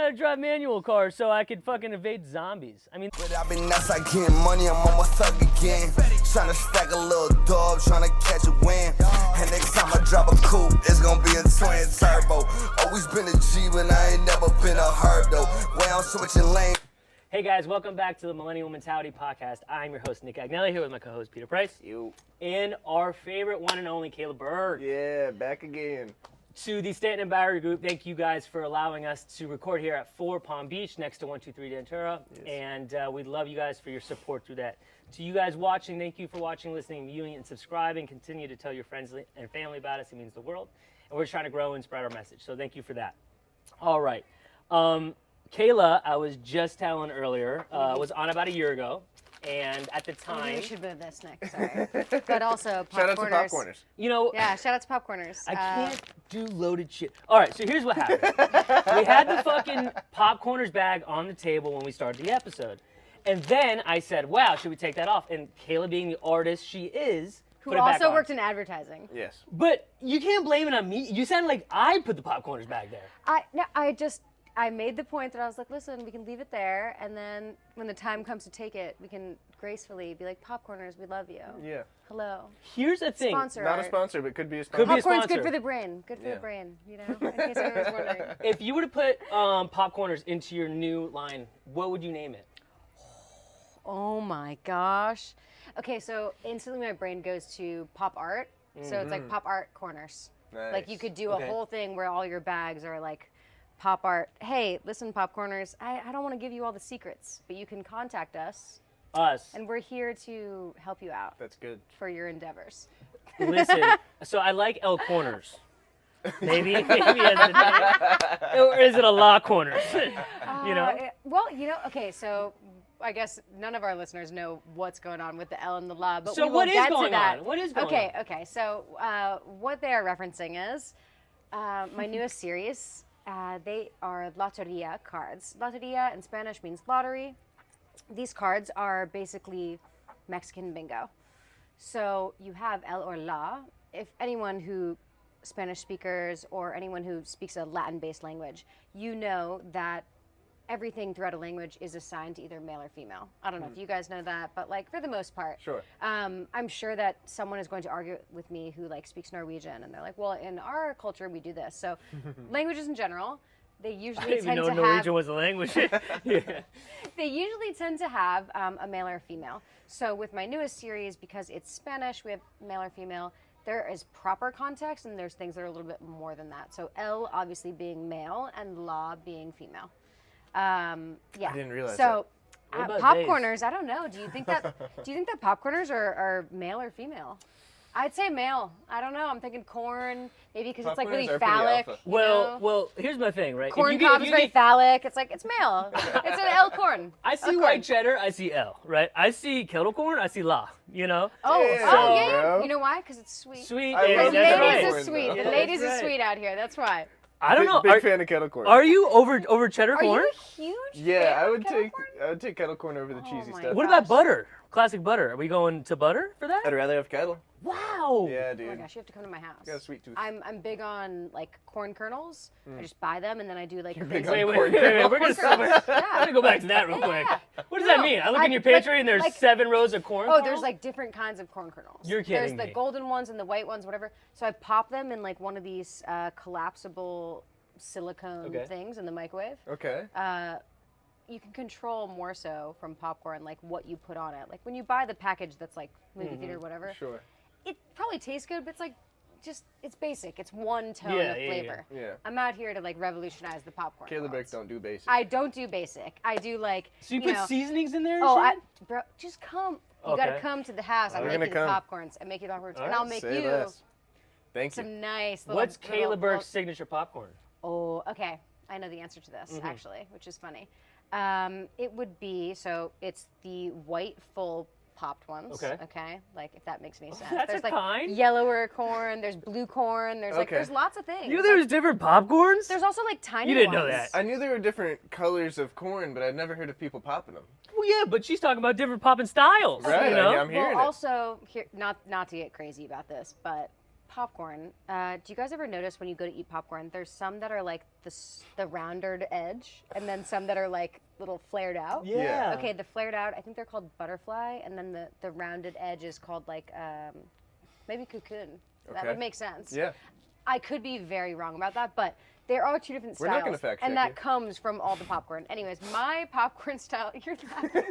how to drive manual cars so I could fucking evade zombies. I mean, But I've been nuts, like getting money, I'm on my thug again. Tryna stack a little dub, tryna catch a win. And next time I drop a coupe, it's gonna be a twin turbo. Always been a G, but I ain't never been a herb though. Way I'm switching lane. hey guys, welcome back to the Millennial Mentality Podcast. I'm your host, Nick Agnelli, here with my co-host, Peter Price. You. And our favorite one and only, Cayla Birk. Yeah, back again. To the Stanton and Bowery Group, thank you guys for allowing us to record here at 4 Palm Beach next to 123 Ventura. Yes. And we love you guys for your support through that. To you guys watching, thank you for watching, listening, viewing, and subscribing. Continue to tell your friends and family about us. It means the world. And we're trying to grow and spread our message. So thank you for that. All right. Cayla, I was just telling earlier, was on about a year ago. And at the time... You should move this, Nick. Sorry. But also, Shout out to Popcorners. Popcorners. You know... Yeah, shout out to Popcorners. I can't do loaded shit. All right, so here's what happened. We had the fucking Popcorners bag on the table when we started the episode. And then I said, wow, should we take that off? And Cayla, being the artist she is, Who put it back also on. worked in advertising. Yes. But you can't blame it on me. You sound like I put the Popcorners bag there. I made the point that I was like, listen, we can leave it there, and then when the time comes to take it, we can gracefully be like, Popcorners, we love you. Yeah. Hello. Here's the thing. Sponsor Not a art. sponsor, but could be a Could sponsor. be a Popcorn's sponsor. good for the brain. Good for Yeah. the brain, you know, in case anyone's wondering. If you were to put Popcorners into your new line, what would you name it? Oh my gosh. Okay, so instantly my brain goes to pop art. So it's like pop art corners. Like you Nice. could do Okay. a whole thing where all your bags are like pop art. Hey, listen, Popcorners, I don't want to give you all the secrets, but you can contact us, Us. and we're here to help you out That's good. for your endeavors. Listen, so I like L Corners. Maybe as the name. Or is it a La Corners? You know? Okay, so I guess none of our listeners know what's going on with the L and the La, but So we will what is get going to that. on? What is going okay, on? Okay, so what they are referencing is my newest series. They are Loteria cards. Loteria in Spanish means lottery. These cards are basically Mexican bingo. So you have El or La. If anyone who Spanish speakers or anyone who speaks a Latin-based language, you know that everything throughout a language is assigned to either male or female. I don't know if you guys know that, but like for the most part. Sure. I'm sure that someone is going to argue with me who like speaks Norwegian, and they're like, well, in our culture we do this. So languages in general, they I usually didn't even tend know to Norwegian have was a language. Yeah. they usually tend to have a male or a female. So with my newest series, because it's Spanish, we have male or female. There is proper context, and there's things that are a little bit more than that. So El obviously being male, and La being female. Yeah. I didn't realize so, What about Popcorners, I don't know. Do you think that Popcorners are male or female? I'd say male. I don't know. I'm thinking corn, maybe because it's like really Popcorners are pretty phallic. alpha. you Well, know? well, here's my thing, right? Corn If you cob get- is you very get- phallic. It's like, it's male. It's an L corn. I see L white corn. cheddar, I see L, right? I see kettle corn, I see La, you know? Oh, Yeah, yeah. bro. You know why? Because it's sweet. Sweet, I baby, love The that's kettle ladies right. are corn, sweet. though. The ladies That's are right. sweet out here. That's why. I don't know. Big fan of kettle corn. Are you over cheddar Are corn? you a huge Yeah, fan I of would kettle take corn? kettle corn over the cheesy my stuff. What about Gosh. butter? Classic butter. Are we going to butter for that? I'd rather have kettle. Wow. Yeah, Oh my dude. gosh, you have to come to my house. Got a sweet tooth. I'm big on like corn kernels. I just buy them and then I do like big basic- on Wait, wait, corn wait, wait, kernels. we're gonna Corn kernels. I'm gonna go back to that real quick. What does that No, mean? I look in your like- pantry and there's like- 7 rows of corn. Oh, there's kernels? like different kinds of corn kernels. You're There's kidding the me. golden ones and the white ones, whatever. So I pop them in like one of these collapsible silicone Okay. things in the microwave. Okay. You can control more so from popcorn like what you put on it. Like when you buy the package that's like movie Mm-hmm. theater or whatever, Sure. it probably tastes good, but it's like just it's basic. It's one tone Yeah, of yeah, flavor. yeah. I'm out here to like revolutionize the popcorn. Cayla Birk world. don't do basic. I don't do basic. I do like So you put know, seasonings in there and Oh, shit? bro, just come. You gotta Okay. come to the house. I'll We're make you the gonna come. popcorns. I make you the popcorns, All and right, I'll make Say you less. Thank you. some nice. Little, What's little- Cayla Birk's signature popcorn? Oh, okay. I know the answer to this actually, which is funny. It would be it's the white full popped ones. Okay. Okay. Like if that makes any sense. That's there's a like kind. yellower corn. There's blue corn. There's like Okay. there's lots of things. You know there's different popcorns? There's also like tiny. You didn't know ones. that. I knew there were different colors of corn, but I'd never heard of people popping them. Well, yeah, but she's talking about different popping styles. Right, You know? I'm hearing well, it. also, not to get crazy about this, but popcorn, do you guys ever notice when you go to eat popcorn, there's some that are like the rounded edge, and then some that are like little flared out? Yeah. Okay, the flared out, I think they're called butterfly, and then the rounded edge is called like maybe cocoon. That Okay. would make sense. Yeah. I could be very wrong about that, but there are two different styles. We're not gonna fact and check that you. comes from all the popcorn. Anyways, my popcorn style, you're laughing.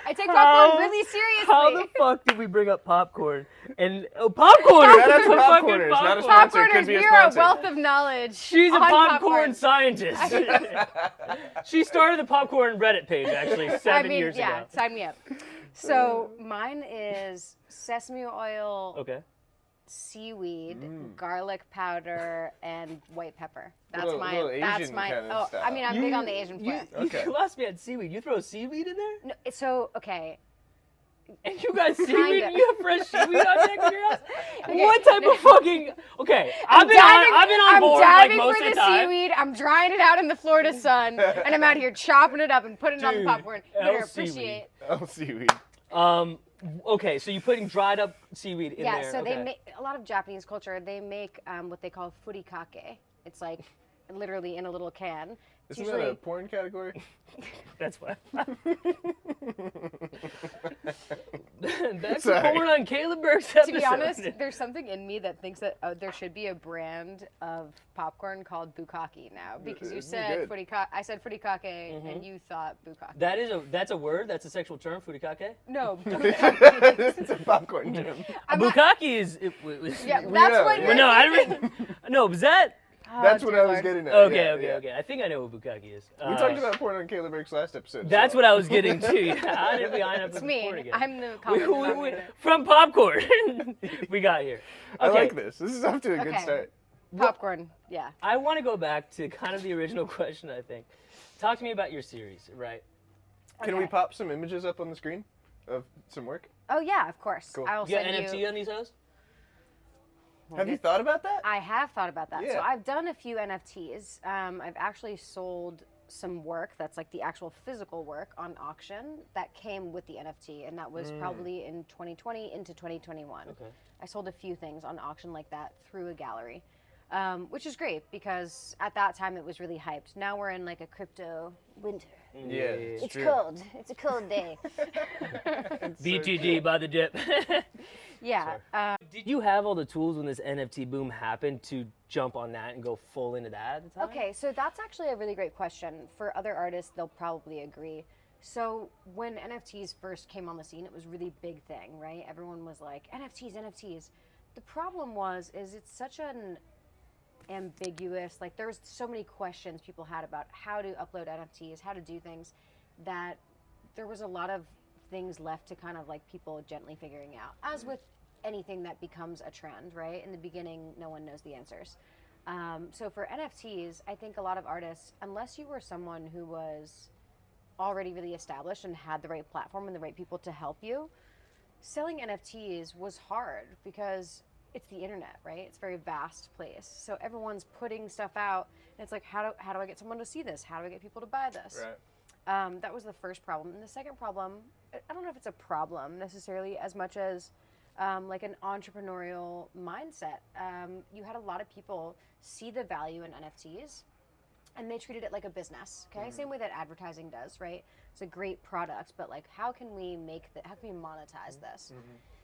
I take popcorn really seriously. How the fuck did we bring up popcorn? And popcorn! Shout out to Popcorners, not a sponsor. Could Popcorners, be a we are a sponsor. wealth of knowledge. She's a on popcorn scientist. She started the popcorn Reddit page actually 7 years yeah, ago. sign me up. So mine is sesame oil, Okay. seaweed, garlic powder, and white pepper. That's Little that's Asian my. kind of style. I mean, I'm big on the Asian flair. Okay. You lost me at seaweed. You throw seaweed in there? No, so okay. And you got seaweed? Kinda. You have fresh seaweed on deck in your house? Okay, What type of fucking... Okay, I've been on I'm board like diving most for of the the time. seaweed. I'm drying it out in the Florida sun, and I'm out here chopping it up and putting it on the Dude, popcorn. You're L gonna appreciate. Oh, seaweed. Okay, so you're putting dried up seaweed in there. Yeah, so okay. they make a lot of Japanese culture. They make what they call furikake. It's like literally in a little can. It's Isn't that a porn category? That's what. That's Sorry. porn on Cayla Birk's episode. To be honest, there's something in me that thinks that there should be a brand of popcorn called bukkake now, because you It'd be said good. furikake. I said furikake, and you thought bukkake. That's a word. That's a sexual term. Furikake. No, It's a popcorn gym. Bukkake is. yeah, that's know, what yeah. you're No, I thinking. didn't. No, was that? That's Oh, what dear I was Lord. getting at. Okay, yeah, okay, yeah. okay. I think I know what bukkake is. We talked about porn on Cayla Birk's last episode. That's so. what I was getting to. Yeah, how did we end up It's with me. porn again? I'm the common denominator. From popcorn. We got here. I Okay. like this. This is off to a good Okay. start. Popcorn, yeah. I want to go back to kind of the original question, I think. Talk to me about your series, right? Can we pop some images up on the screen of some work? Oh yeah, of course. Cool. I'll You got send NFT you. on these hoes? Have you thought about that? I have thought about that. So Yeah. I've done a few NFTs. I've actually sold some work that's like the actual physical work on auction that came with the NFT, and that was probably in 2020 into 2021. Okay. I sold a few things on auction like that through a gallery, which is great because at that time it was really hyped. Now we're in like a crypto winter. Yeah, It's true. cold. It's a cold day. BTG by the dip. Yeah. Did you have all the tools when this NFT boom happened to jump on that and go full into that at the time? Okay, so that's actually a really great question. For other artists, they'll probably agree. So when NFTs first came on the scene, it was a really big thing, right? Everyone was like, NFTs, NFTs. The problem is it's such an ambiguous, like there was so many questions people had about how to upload NFTs, how to do things, that there was a lot of things left to kind of like people gently figuring out, as with anything that becomes a trend, right? In the beginning, no one knows the answers. So for NFTs, I think a lot of artists, unless you were someone who was already really established and had the right platform and the right people to help you, selling NFTs was hard because it's the internet, right? It's a very vast place. So everyone's putting stuff out, and it's like, how do I get someone to see this? How do I get people to buy this? Right. That was the first problem. And the second problem, I don't know if it's a problem necessarily as much as like an entrepreneurial mindset. You had a lot of people see the value in NFTs, and they treated it like a business, okay? Same way that advertising does, right? It's a great product, but like, how can we monetize this?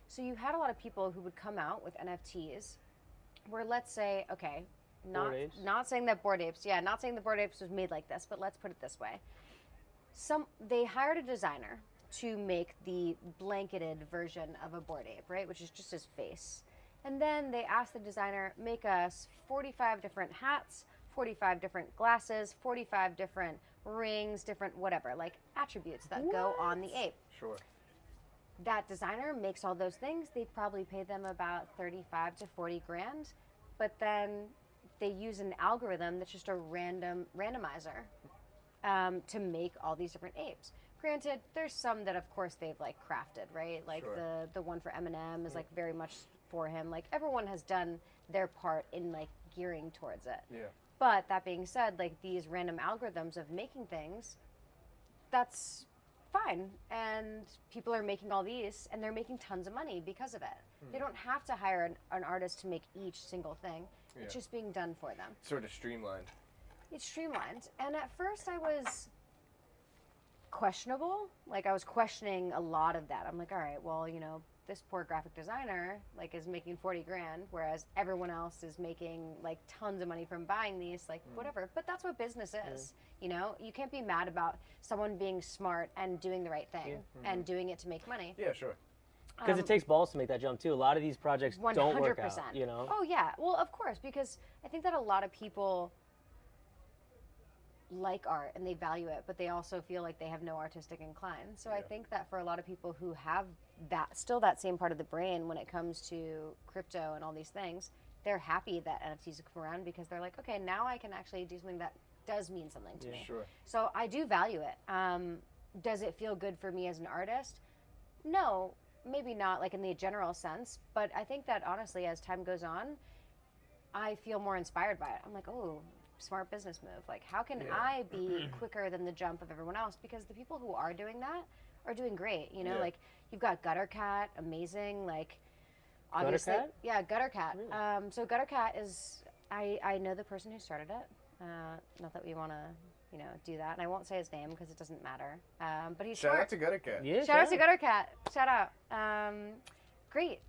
So you had a lot of people who would come out with NFTs where, let's say, okay, not saying that Bored Apes, not saying that Bored Apes was made like this, but let's put it this way. They hired a designer to make the blanketed version of a Bored Ape, right? Which is just his face. And then they asked the designer, make us 45 different hats, 45 different glasses, 45 different rings, different whatever, like attributes that go on the ape. Sure. That designer makes all those things. They probably pay them about 35 to 40 grand, but then they use an algorithm that's just a randomizer to make all these different apes. Granted, there's some that of course they've like crafted, right? Like Sure. the one for Eminem is like very much for him. Like everyone has done their part in like gearing towards it. Yeah. But that being said, like these random algorithms of making things, that's fine. And people are making all these, and they're making tons of money because of it. They don't have to hire an artist to make each single thing. It's just being done for them. Sort of streamlined. It's streamlined. And at first I was questionable. Like, I was questioning a lot of that. I'm like, all right, well, you know, this poor graphic designer like is making 40 grand, whereas everyone else is making like tons of money from buying these, like whatever. But that's what business is. You know, you can't be mad about someone being smart and doing the right thing and doing it to make money. Yeah, sure. Because it takes balls to make that jump too. A lot of these projects 100%. don't work out, you know? Oh yeah, well of course, because I think that a lot of people like art and they value it, but they also feel like they have no artistic incline. So I think that for a lot of people who have that, still that same part of the brain when it comes to crypto and all these things, they're happy that NFTs have come around because they're like, okay, now I can actually do something that does mean something to me. Sure. So I do value it. Does it feel good for me as an artist? No, maybe not like in the general sense, but I think that honestly, as time goes on, I feel more inspired by it. I'm like, oh, smart business move. Like, how can I be quicker than the jump of everyone else? Because the people who are doing that are doing great. You know, like you've got Gutter Cat, amazing. Like, obviously, Gutter Cat? Yeah, Gutter Cat. Really? So Gutter Cat is, I know the person who started it. Not that we want to, you know, do that, and I won't say his name because it doesn't matter. But he's Shout smart. out to Gutter Cat. Yeah, Shout out to Gutter Cat. Shout out. Great.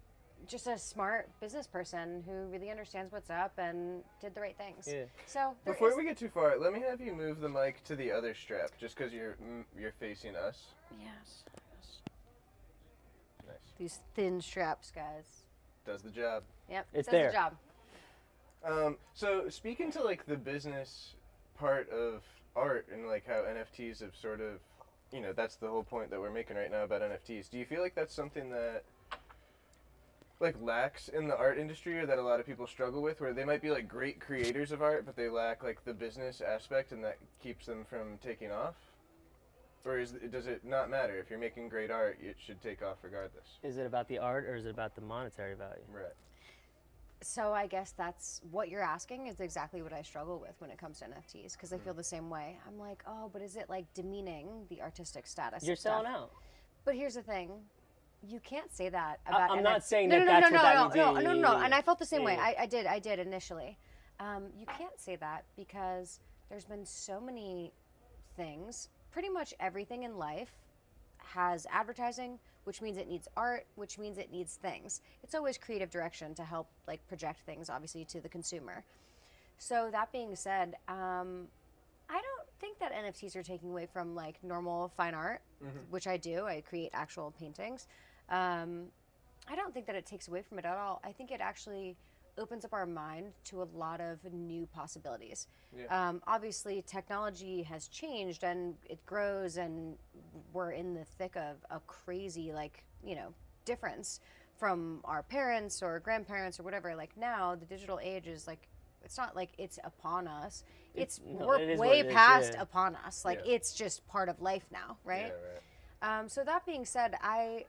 Just a smart business person who really understands what's up and did the right things. Yeah. So Before we get too far, let me have you move the mic to the other strap, just because you're facing us. Yes. Nice. These thin straps, guys. Does the job. Yep. It's does there. the job. So speaking to like the business part of art and like how NFTs have sort of, you know, that's the whole point that we're making right now about NFTs. Do you feel like that's something that like lacks in the art industry, or that a lot of people struggle with, where they might be like great creators of art, but they lack like the business aspect, and that keeps them from taking off? Or does it not matter? If you're making great art, it should take off regardless? Is it about the art or is it about the monetary value? Right. So I guess that's what you're asking is exactly what I struggle with when it comes to NFTs, because I feel the same way. I'm like, oh, but is it like demeaning the artistic status? You're of stuff? selling out. But here's the thing. You can't say that about I'm not saying no, that no, that's no, what that no, means. no, Yeah, no, yeah, no, yeah, and I felt the same way. yeah. I did initially. You can't say that because there's been so many things. Pretty much everything in life has advertising, which means it needs art, which means it needs things. It's always creative direction to help like project things, obviously, to the consumer. So that being said, I don't think that NFTs are taking away from like normal fine art, which I do. I create actual paintings. I don't think that it takes away from it at all. I think it actually opens up our mind to a lot of new possibilities. Yeah. Obviously, technology has changed and it grows, and we're in the thick of a crazy, like, you know, difference from our parents or grandparents or whatever. Like now, the digital age is like, it's not like it's upon us. We're it is way what it is, past yeah. upon us. Like it's just part of life now, right? Yeah, right. So that being said, I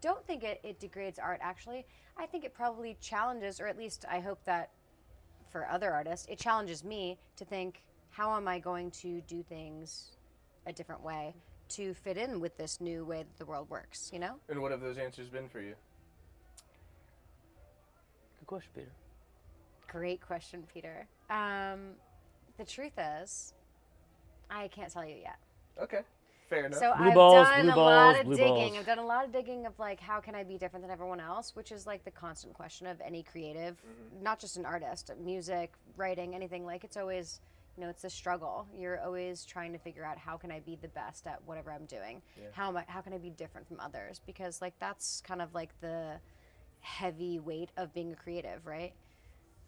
don't think it degrades art, actually. I think it probably challenges, or at least I hope that for other artists, it challenges me to think, how am I going to do things a different way to fit in with this new way that the world works, you know? And what have those answers been for you? Good question, Peter. Great question, Peter. The truth is, I can't tell you yet. Okay. Fair enough. So Blue I've balls, done blue a lot balls, of blue digging. balls. I've done a lot of digging of like, how can I be different than everyone else? Which is like the constant question of any creative, not just an artist, music, writing, anything. Like it's always, you know, it's a struggle. You're always trying to figure out how can I be the best at whatever I'm doing. How can I be different from others? Because like that's kind of like the heavy weight of being a creative, right?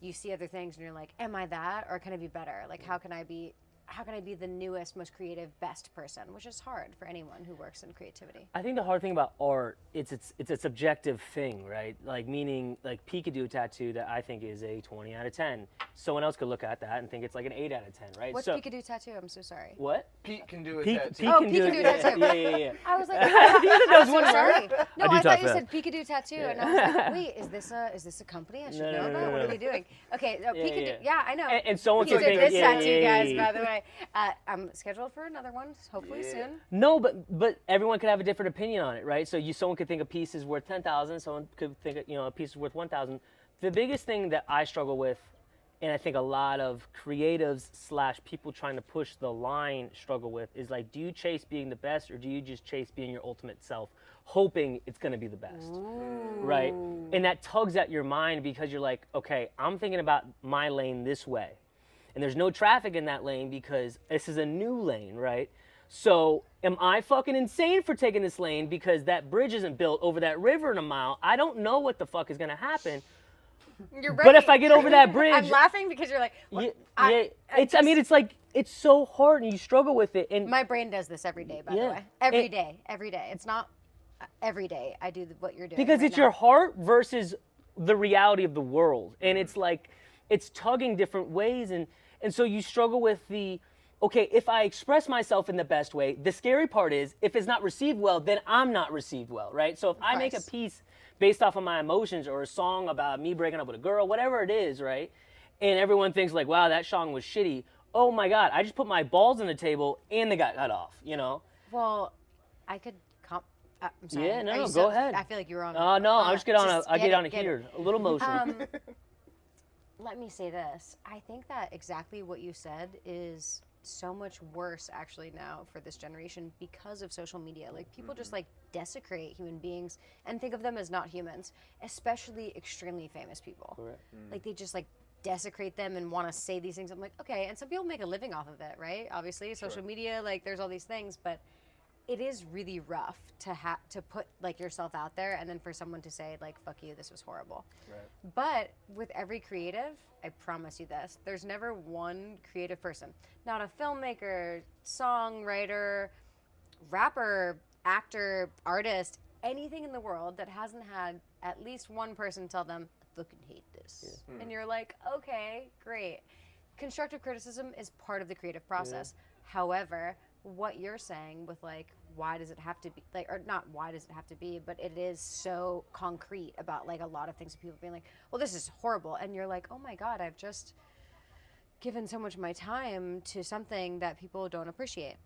You see other things and you're like, am I that, or can I be better? Like how can I be the newest, most creative, best person, which is hard for anyone who works in creativity. I think the hard thing about art, it's a subjective thing, right? Like meaning, like Pete could do a tattoo that I think is a 20 out of 10. Someone else could look at that and think it's like an 8 out of 10, right? What's so, Peekaboo tattoo? I'm so sorry. What? Pete can do a Pete, tattoo. Pete Oh, can Pete do can it. do a tattoo. Yeah. I was like, That was I'm one so sorry. word. No, I do I talk thought you fast. said Peekaboo tattoo, and I was like, wait, is this a company I should No, know no, about? no, What no. are they doing? Okay, no, Yeah, Peekaboo. yeah. Yeah, I know. And someone You could did think, this yeah, tattoo, yeah, guys, yeah. by the Anyway, I'm scheduled for another one, hopefully soon. No, but everyone could have a different opinion on it, right? So someone could think a piece is worth 10,000, someone could think a piece is worth 1,000. The biggest thing that I struggle with, and I think a lot of creatives / people trying to push the line struggle with, is like, do you chase being the best, or do you just chase being your ultimate self, hoping it's going to be the best, right? And that tugs at your mind because you're like, okay, I'm thinking about my lane this way, and there's no traffic in that lane because this is a new lane, right? So am I fucking insane for taking this lane because that bridge isn't built over that river in a mile? I don't know what the fuck is going to happen. You're right. But if I get over that bridge, I'm laughing because you're like, what? it's like it's so hard and you struggle with it. And my brain does this every day, by the way. Every day. It's not every day I do what you're doing. Because right it's now. your heart versus the reality of the world, and it's like it's tugging different ways, and so you struggle with okay, if I express myself in the best way, the scary part is if it's not received well, then I'm not received well, right? So if I make a piece based off of my emotions, or a song about me breaking up with a girl, whatever it is, right? And everyone thinks like, wow, that song was shitty. Oh my God, I just put my balls on the table and they got cut off, you know? Well, I could I'm sorry. Yeah, no, Are you go still- ahead. I feel like you were on. No, I'll just get on just I get on get here. A little emotional. Let me say this. I think that exactly what you said is so much worse actually now for this generation because of social media. Like people just like desecrate human beings and think of them as not humans, especially extremely famous people. Correct. Like they just like desecrate them and want to say these things. I'm like, okay, and some people make a living off of it, right? Obviously, social media, like there's all these things, but it is really rough to put like yourself out there and then for someone to say like, fuck you, this was horrible. Right. But with every creative, I promise you this, there's never one creative person, not a filmmaker, songwriter, rapper, actor, artist, anything in the world that hasn't had at least one person tell them, I fucking hate this. And you're like, okay, great. Constructive criticism is part of the creative process. However, what you're saying with like, why does it have to be like, or not why does it have to be, but it is so concrete about like a lot of things, people being like, well, this is horrible. And you're like, oh my God, I've just given so much of my time to something that people don't appreciate.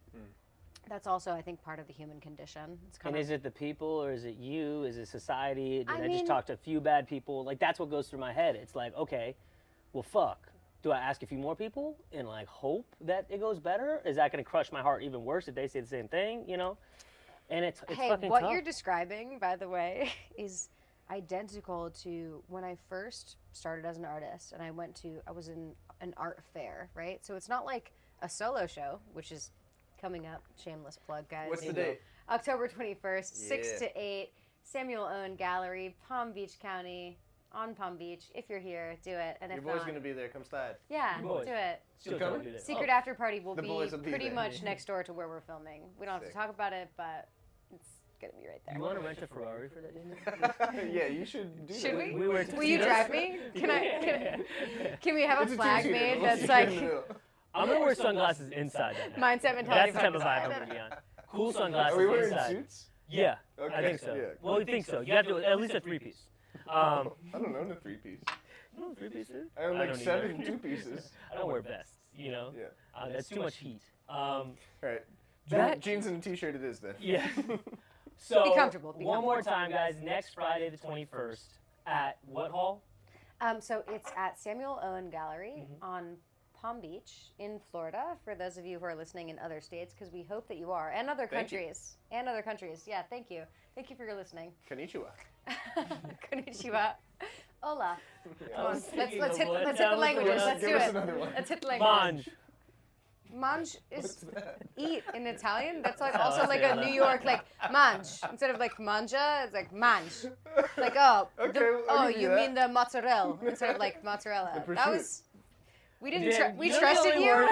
That's also, I think, part of the human condition. It's kind And of, is it the people, or is it you? Is it society? Did I just mean- talk to a few bad people? Like, that's what goes through my head. It's like, okay, well, fuck. Do I ask a few more people and, like, hope that it goes better? Is that going to crush my heart even worse if they say the same thing, you know? And it's hey, fucking what tough. you're describing, by the way, is identical to when I first started as an artist and I was in an art fair, right? So it's not like a solo show, which is coming up, shameless plug, guys. What's the date? October 21st, 6 Yeah. to 8, Samuel Owen Gallery, Palm Beach County, on Palm Beach. If you're here, do it. And Your if boy's not, gonna be there. Come slide. yeah, Your boys. do it. Still coming? don't do that. Secret after party will The be boys will be pretty there. much next door to where we're filming. We don't have Sick. to talk about it, but it's gonna be right there. You want to rent a Ferrari for that dinner? Yeah, you should do Should that. we? We were Will you drive me? Can we have It's a a flag two-seater. made We'll that's sit like in the middle. I'm going to wear sunglasses inside that night. mindset mentality? That's the type of vibe focus? I'm going to be on. Cool sunglasses Are we wearing inside. suits? Yeah, Okay, I think so. yeah. Well, you think so. You have to at least a three-piece. I don't own a three-piece. No, three-pieces? I own like don't 7 either. two-pieces. I don't wear vests, you know? Yeah. That's too much heat. Alright. That- Jeans and a t-shirt it is then. Yeah. So, Be comfortable, be one more comfortable. time, guys. Next Friday, the 21st, at what hall? So it's at Samuel Owen Gallery on Palm Beach in Florida. For those of you who are listening in other states, because we hope that you are, and other Thank you. countries, and other countries. Yeah, thank you. Thank you for your listening. Konnichiwa. Konnichiwa. Hola. Come on, was thinking let's of hit what the that was languages. going on. Let's Give do us it. another one. Let's hit the languages. Mange. Mange is What's that? eat in Italian. That's like Oh, also I like see, I a know. New York like mange instead of like manja. It's like mange. Like oh, Okay, the, I'll oh, give you you mean that. the mozzarella instead of like mozzarella. The That prosciutto. was. We didn't. Yeah, We you know trusted the only you. word-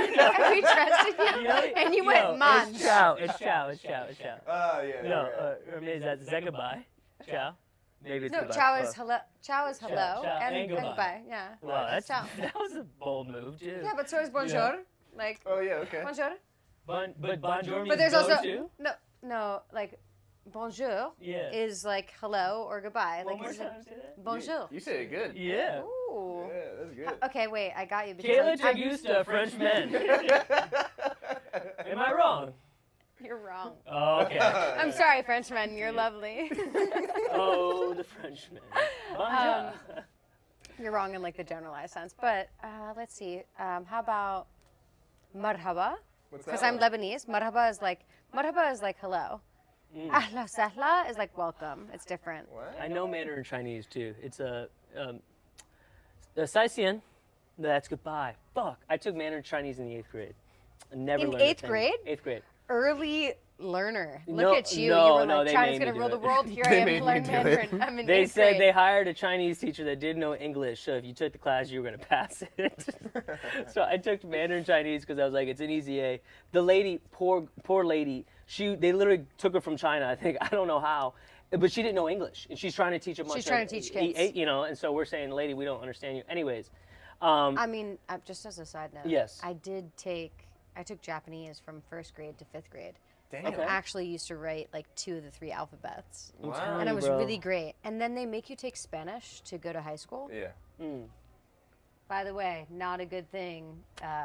We trusted you, You know, and you yo, went mange. It's ciao. It's ciao. It's ciao. It's ciao. Yeah. No, right. or maybe that's that goodbye. Ciao. Maybe it's No, goodbye. ciao Oh. is hello. Ciao is hello, ciao, and goodbye. goodbye. Yeah. Wow, that's, Ciao. that was a bold move, too. Yeah, but so is bonjour. Like Oh yeah, okay. bonjour. But bonjour means But there's go also too? no like bonjour Yeah. is like hello or goodbye. One Like more it's time, say that. bonjour. You said it good. Yeah. Ooh. Yeah, that's good. Okay, wait, I got you. Cayla I'm- te gusta French men. wrong. Oh, okay. I'm sorry, Frenchmen. You're lovely. Oh, the Frenchman. Bonjour. You're wrong in like the generalized sense. But let's see. How about marhaba? What's that Because I'm one? Lebanese. Marhaba is like hello. Ahla sahla is like welcome. It's different. What? I know Mandarin Chinese too. It's a sai xian. That's goodbye. Fuck. I took Mandarin Chinese in the 8th grade. I never In learned a 8th thing. grade? 8th grade. Early learner. No, Look at you. no, You were no, like, they China's made gonna me rule do the it. world. Here I They am made to me learn do it. Mandarin. I'm in They 8th said grade. they hired a Chinese teacher that didn't know English, so if you took the class, you were going to pass it. So I took Mandarin Chinese because I was like, it's an easy A. The lady, poor lady, they literally took her from China, I think. I don't know how. But she didn't know English, and she's trying to teach a bunch She's trying to teach kids. You know, and so we're saying, lady, we don't understand you. Anyways, I mean, just as a side note, Yes. I took Japanese from 1st grade to 5th grade. Damn. And actually used to write like 2 of the 3 alphabets. Wow. And it was bro. really great. And then they make you take Spanish to go to high school. Yeah. By the way, not a good thing,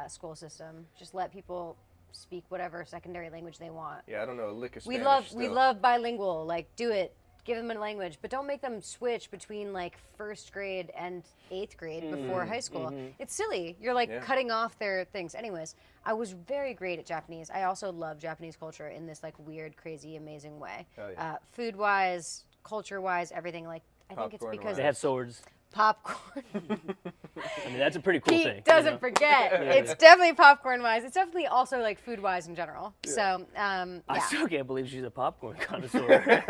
school system. Just let people speak whatever secondary language they want. Yeah, I don't know a lick of We Spanish love still. bilingual. Like, do it. Give them a language, but don't make them switch between like 1st grade and 8th grade before high school. It's silly. You're like Yeah. cutting off their things. Anyways, I was very great at Japanese. I also love Japanese culture in this like weird, crazy, amazing way. Hell yeah. Food-wise, culture-wise, everything. Like, I think it's Popcorn-wise. because they have swords. popcorn. I mean, that's a pretty cool thing. Pete doesn't you know? forget. It's definitely popcorn-wise. It's definitely also like food-wise in general. So, I yeah. still can't believe she's a popcorn connoisseur.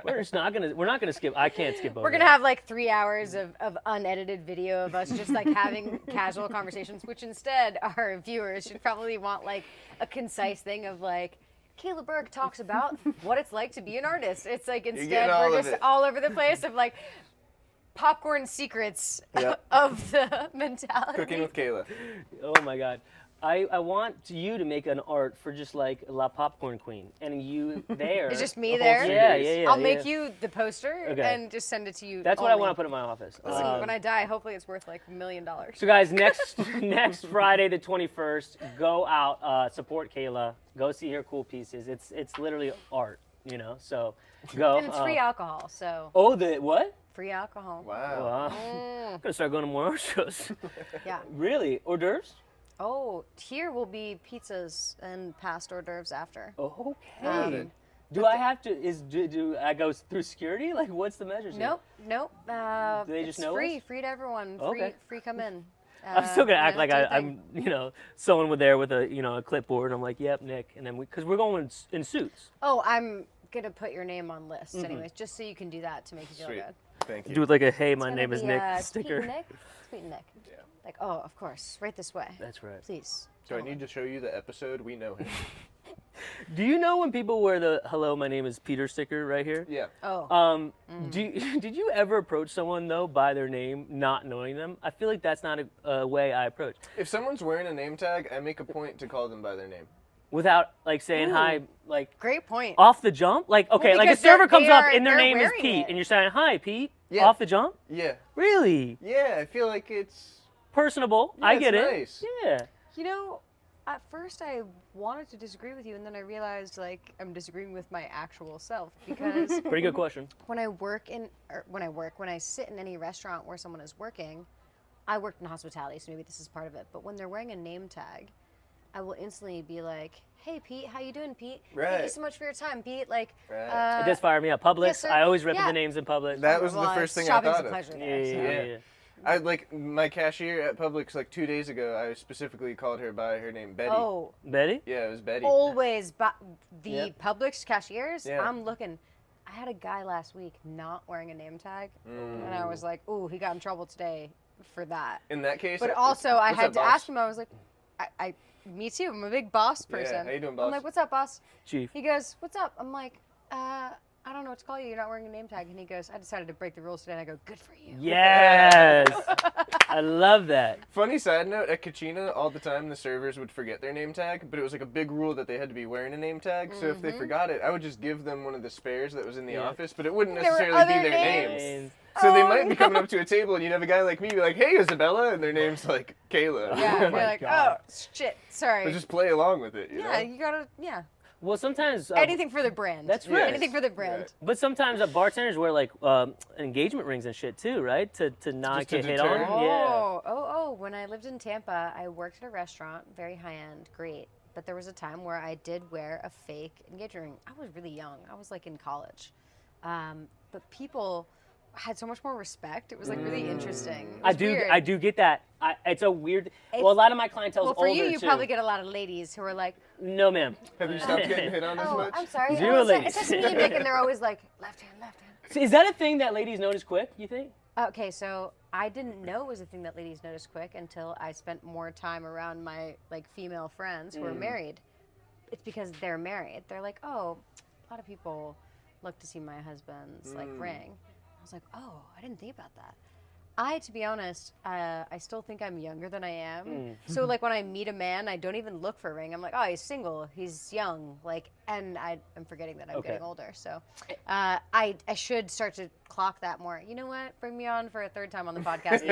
We're not gonna skip. I can't skip over We're gonna that. have like 3 hours of unedited video of us just like having casual conversations, which instead our viewers should probably want like a concise thing of like, Cayla Birk talks about what it's like to be an artist. It's like instead getting all we're of just it. all over the place of like popcorn secrets Yep. of the mentality. Cooking with Cayla. Oh my god. I want you to make an art for just like La Popcorn Queen, and you there. It's just me whole there. series. Yeah. I'll make you the poster Okay. and just send it to you. That's what I only. want to put in my office. Listen, when I die, hopefully it's worth like $1 million. So guys, next Friday the 21st, go out, support Cayla, go see her cool pieces. It's literally art, you know. So go. And it's free alcohol, so Oh, the what? free alcohol. Wow. I'm gonna start going to more art shows. Yeah. Really? Hors d'oeuvres? Oh, here will be pizzas and past hors d'oeuvres after. Okay. Do I have to? Do I go through security? Like, what's the measures? here? Nope. Do they just it's know free, us? free to everyone. Okay. Free come in. I'm still gonna act like do your I'm, thing. someone with a clipboard. And I'm like, yep, Nick, and then because we're going in suits. Oh, I'm gonna put your name on lists anyways, just so you can do that to make you feel Sweet. good. Thank you. Do it like a hey, my It's name gonna is be, Nick it's sticker. Pete and Nick. It's Pete and Nick. Yeah. Like, oh, of course, right this way. That's right. Please. Do I need to show you the episode? We know him. Do you know when people wear the "Hello, my name is Peter" sticker right here? Yeah. Oh. Did you ever approach someone though by their name, not knowing them? I feel like that's not a way I approach. If someone's wearing a name tag, I make a point to call them by their name. Without like saying hi, like Great point. off the jump. Like okay, like a because server comes they up are- and their they're name is wearing Pete, it. and you're saying hi, Pete, Yeah. off the jump. Yeah. Really Yeah, I feel like it's... personable. Yeah, I it's get it. nice. Yeah. You know, at first I wanted to disagree with you, and then I realized like I'm disagreeing with my actual self because Pretty good question. when I sit in any restaurant where someone is working, I worked in hospitality, so maybe this is part of it. But when they're wearing a name tag, I will instantly be like, "Hey, Pete, how you doing, Pete? Thank you Right. so much for your time, Pete." Like, Right. It does fire me up. Publix. yes, sir. I always rip Yeah. the names in Publix. That was well, the first thing I shopping's thought a of. pleasure yeah, there. so. yeah, Yeah. yeah. I like my cashier at Publix like 2 days ago. I specifically called her by her name, Betty. Oh, Betty? Yeah, it was Betty. always, but the Yep. Publix cashiers, Yeah. I'm looking. I had a guy last week not wearing a name tag, and I was like, "Ooh, he got in trouble today for that." In that case, But also, I what's had up, to boss? ask him. I was like, me too. I'm a big boss Yeah, person. how you doing, I'm boss? like, "What's up, boss?" Chief. He goes, "What's up?" I'm like, I don't know what to call you. You're not wearing a name tag." And he goes, "I decided to break the rules today." And I go, "Good for you." Yes. I love that. Funny side note, at Kachina, all the time the servers would forget their name tag, but it was like a big rule that they had to be wearing a name tag. So if they forgot it, I would just give them one of the spares that was in the Yeah. office, but it wouldn't There were necessarily be other their names. names. So they Oh, might be coming up to a table and you'd have a guy like me be like, "Hey, Isabella," and their name's like Cayla. Yeah, Oh you're my like, God. "Oh, shit, sorry." But just play along with it, you yeah, know? you gotta, yeah. Well, sometimes Anything for the brand. That's right. Anything for the brand. Right. But sometimes bartenders wear like engagement rings and shit too, right? To not Just to get hit on. deter? Oh, when I lived in Tampa, I worked at a restaurant, very high end, great. But there was a time where I did wear a fake engagement ring. I was really young. I was like in college. But people had so much more respect. It was like really interesting. It was weird. I do get that. It's a weird. Well, a lot of my clientele's Well, for older you too. probably get a lot of ladies who are like, No, ma'am. Have you stopped getting hit on as oh, much? I'm sorry. Zero Oh, ladies. it's just me and Nick, and they're always like, left hand, left hand. So is that a thing that ladies notice quick? You think? Okay, so I didn't know it was a thing that ladies notice quick until I spent more time around my like female friends who are married. It's because they're married. They're like, oh, a lot of people look to see my husband's like ring. I was like, oh, I didn't think about that. To be honest, I still think I'm younger than I am. So like when I meet a man, I don't even look for a ring. I'm like, oh, he's single, he's young, like, and I'm forgetting that I'm getting older. So I should start to clock that more. You know what? Bring me on for a third time on the podcast.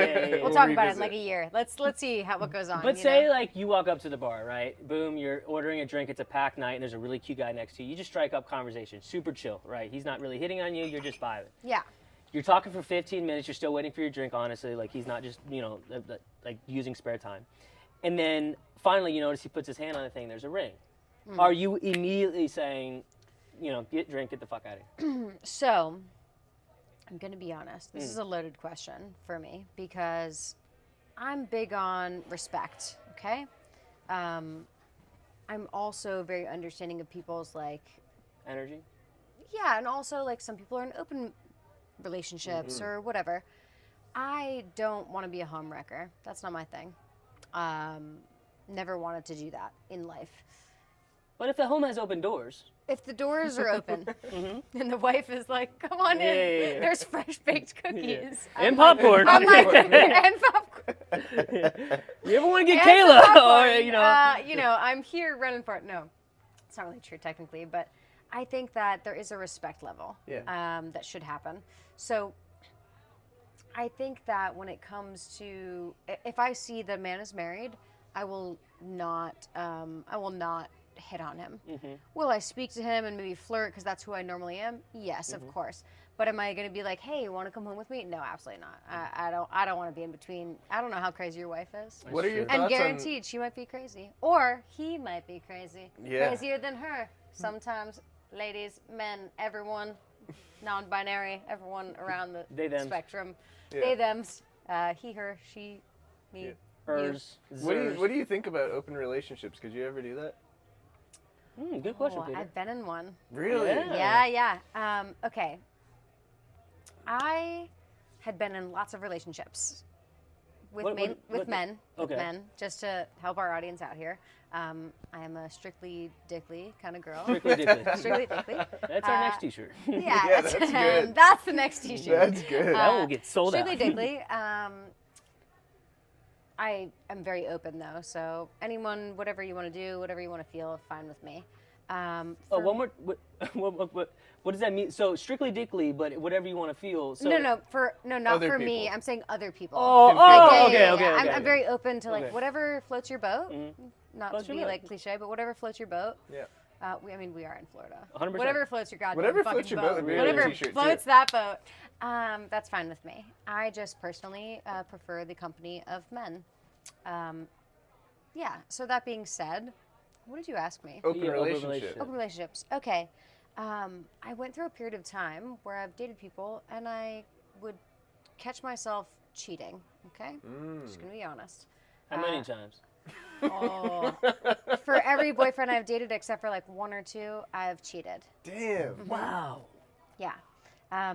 We'll talk about it in like a year. Let's see what goes on. But say like you walk up to the bar, right? Boom, you're ordering a drink. It's a packed night, and there's a really cute guy next to you. You just strike up conversation, super chill, right? He's not really hitting on you. You're just vibing. Yeah. You're talking for 15 minutes. You're still waiting for your drink, honestly. Like, he's not just, like using spare time. And then finally, you notice he puts his hand on the thing. There's a ring. Are you immediately saying, get the fuck out of here? So, I'm going to be honest. This is a loaded question for me because I'm big on respect, okay? I'm also very understanding of people's, like... Energy? Yeah, and also, like, some people are in open relationships or whatever. I don't want to be a homewrecker. That's not my thing. Never wanted to do that in life. But if the home has open doors... If the doors are open and the wife is like, come on in, there's fresh baked cookies. And popcorn. I'm like, and popcorn. You ever want to get And Cayla? popcorn. I'm here running for it. No, it's not really true technically, but I think that there is a respect level that should happen. So I think that when it comes to, if I see the man is married, I will not hit on him. Will I speak to him and maybe flirt because that's who I normally am? Yes, of course. But am I going to be like, hey, you want to come home with me? No, absolutely not. I don't want to be in between. I don't know how crazy your wife is. What are your thoughts And on... guaranteed, she might be crazy. Or he might be crazy. Yeah. Crazier than her. Sometimes, ladies, men, everyone, non-binary, everyone around the They, thems. spectrum. Yeah. They, thems. He, her, she, me, you. Hers. What do you think about open relationships? Could you ever do that? Good question, Oh, Peter. I've been in one. Really? Yeah. Yeah. Okay. I had been in lots of relationships with men. Okay. With men, just to help our audience out here. I am a strictly dickly kind of girl. Strictly dickly. Strictly dickly. That's our next T-shirt. Yeah, that's good. That's the next T-shirt. That's good. That will get sold out. Strictly dickly. I am very open though, so anyone, whatever you want to do, whatever you want to feel, fine with me. One more. What does that mean? So strictly dickly, but whatever you want to feel. So not Other for me. people. I'm saying other people. Okay. I'm very open to like Okay. whatever floats your boat. Not Floats to your be boat. like cliche, but whatever floats your boat. Yeah. We are in Florida. 100%. Whatever floats your goddamn Whatever fucking floats your boat. boat would be a Whatever t-shirt, floats too. that boat. That's fine with me. I just personally prefer the company of men. Yeah. So that being said, what did you ask me? Open Yeah, open relationship. relationship. Open relationships. Okay. I went through a period of time where I've dated people and I would catch myself cheating. Okay? Just gonna be honest. How many times? Oh, for every boyfriend I've dated except for like one or two, I've cheated. Damn. Wow. Yeah.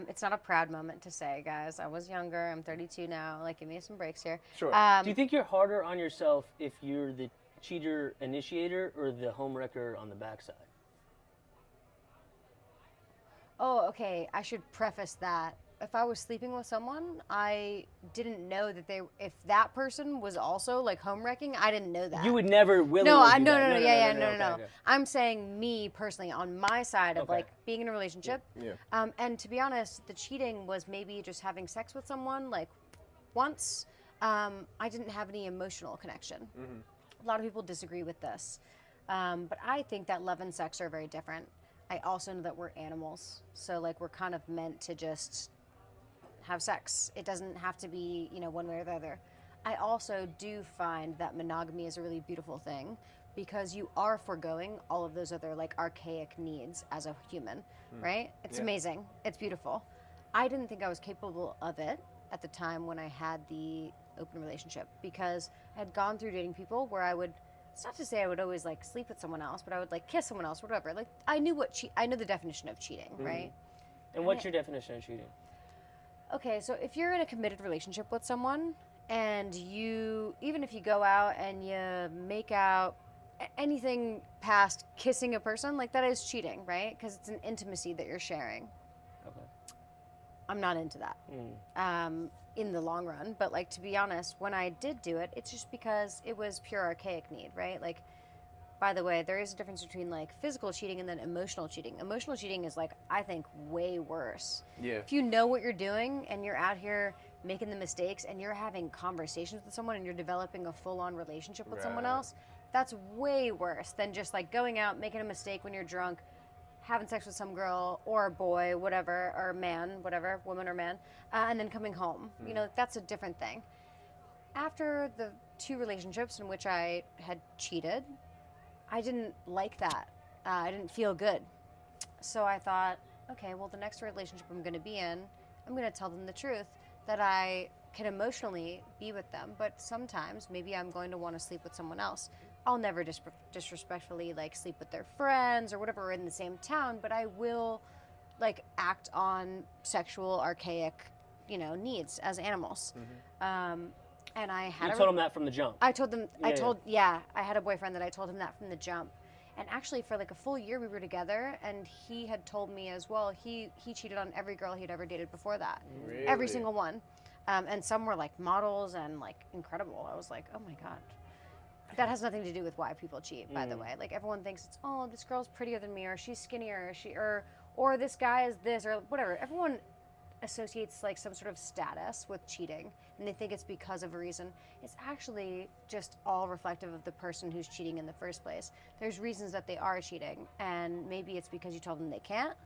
It's not a proud moment to say, guys. I was younger. I'm 32 now. Like, give me some breaks here. Sure. Do you think you're harder on yourself if you're the cheater initiator or the homewrecker on the backside? Oh, okay. I should preface that. If I was sleeping with someone, I didn't know that if that person was also like home wrecking, I didn't know that. You would never willingly No, do that. no. Okay. I'm saying me personally on my side of Okay. like being in a relationship. Yeah. And to be honest, the cheating was maybe just having sex with someone like once. I didn't have any emotional connection. A lot of people disagree with this. But I think that love and sex are very different. I also know that we're animals. So, like, we're kind of meant to just have sex. It doesn't have to be, one way or the other. I also do find that monogamy is a really beautiful thing because you are foregoing all of those other, like, archaic needs as a human, right? It's amazing. It's beautiful. I didn't think I was capable of it at the time when I had the open relationship because I had gone through dating people where I would, it's not to say I would always, like, sleep with someone else, but I would, like, kiss someone else, whatever. Like, I knew the definition of cheating, right? And what's your definition of cheating? Okay, so if you're in a committed relationship with someone and even if you go out and you make out anything past kissing a person, like that is cheating, right? Because it's an intimacy that you're sharing. Okay. I'm not into that in the long run. But like, to be honest, when I did do it, it's just because it was pure archaic need, right? Like, by the way, there is a difference between like physical cheating and then emotional cheating. Emotional cheating is like, I think, way worse. Yeah. If you know what you're doing and you're out here making the mistakes and you're having conversations with someone and you're developing a full-on relationship with someone else, that's way worse than just like going out, making a mistake when you're drunk, having sex with some girl or a boy, whatever, or man, whatever, woman or man, and then coming home. That's a different thing. After the 2 relationships in which I had cheated, I didn't like that. I didn't feel good. So I thought, okay, well, the next relationship I'm going to be in, I'm going to tell them the truth that I can emotionally be with them, but sometimes maybe I'm going to want to sleep with someone else. I'll never disrespectfully like sleep with their friends or whatever in the same town, but I will like act on sexual archaic, needs as animals. And I had You told him that from the jump. I told them. I had a boyfriend that I told him that from the jump. And actually, for like a full year, we were together, and he had told me as well. He cheated on every girl he'd ever dated before that, Really? every single one, and some were like models and like incredible. I was like, oh my god. That has nothing to do with why people cheat, by the way. Like everyone thinks it's, oh, this girl's prettier than me, or she's skinnier, or this guy is this, or whatever. Everyone associates like some sort of status with cheating, and they think it's because of a reason. It's actually just all reflective of the person who's cheating in the first place. There's reasons that they are cheating, and maybe it's because you told them they can't,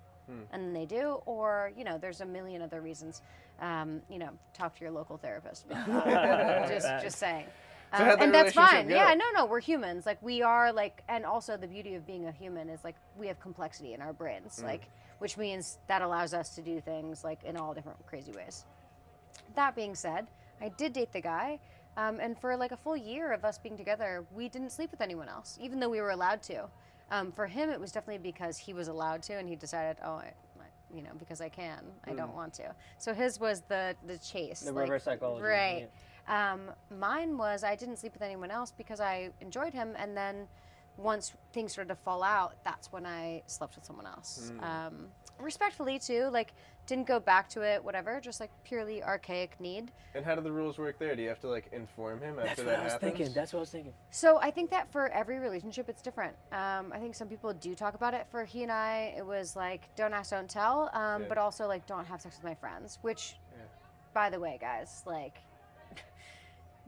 and then they do, or there's a million other reasons. Talk to your local therapist. Just saying. And that's fine. Go? Yeah, no, we're humans. Like we are like, and also the beauty of being a human is like we have complexity in our brains, like which means that allows us to do things like in all different crazy ways. That being said, I did date the guy, and for like a full year of us being together, we didn't sleep with anyone else, even though we were allowed to. For him, it was definitely because he was allowed to, and he decided, because I can, I don't want to. So his was the chase. The reverse psychology. Right. Yeah. Mine was I didn't sleep with anyone else because I enjoyed him, and then once things started to fall out, that's when I slept with someone else. Respectfully too, like didn't go back to it, whatever, just like purely archaic need. And how do the rules work there? Do you have to like inform him after that happens? That's what I was thinking. So I think that for every relationship, it's different. I think some people do talk about it. For he and I, it was like, don't ask, don't tell, but also like, don't have sex with my friends, which, by the way, guys, like,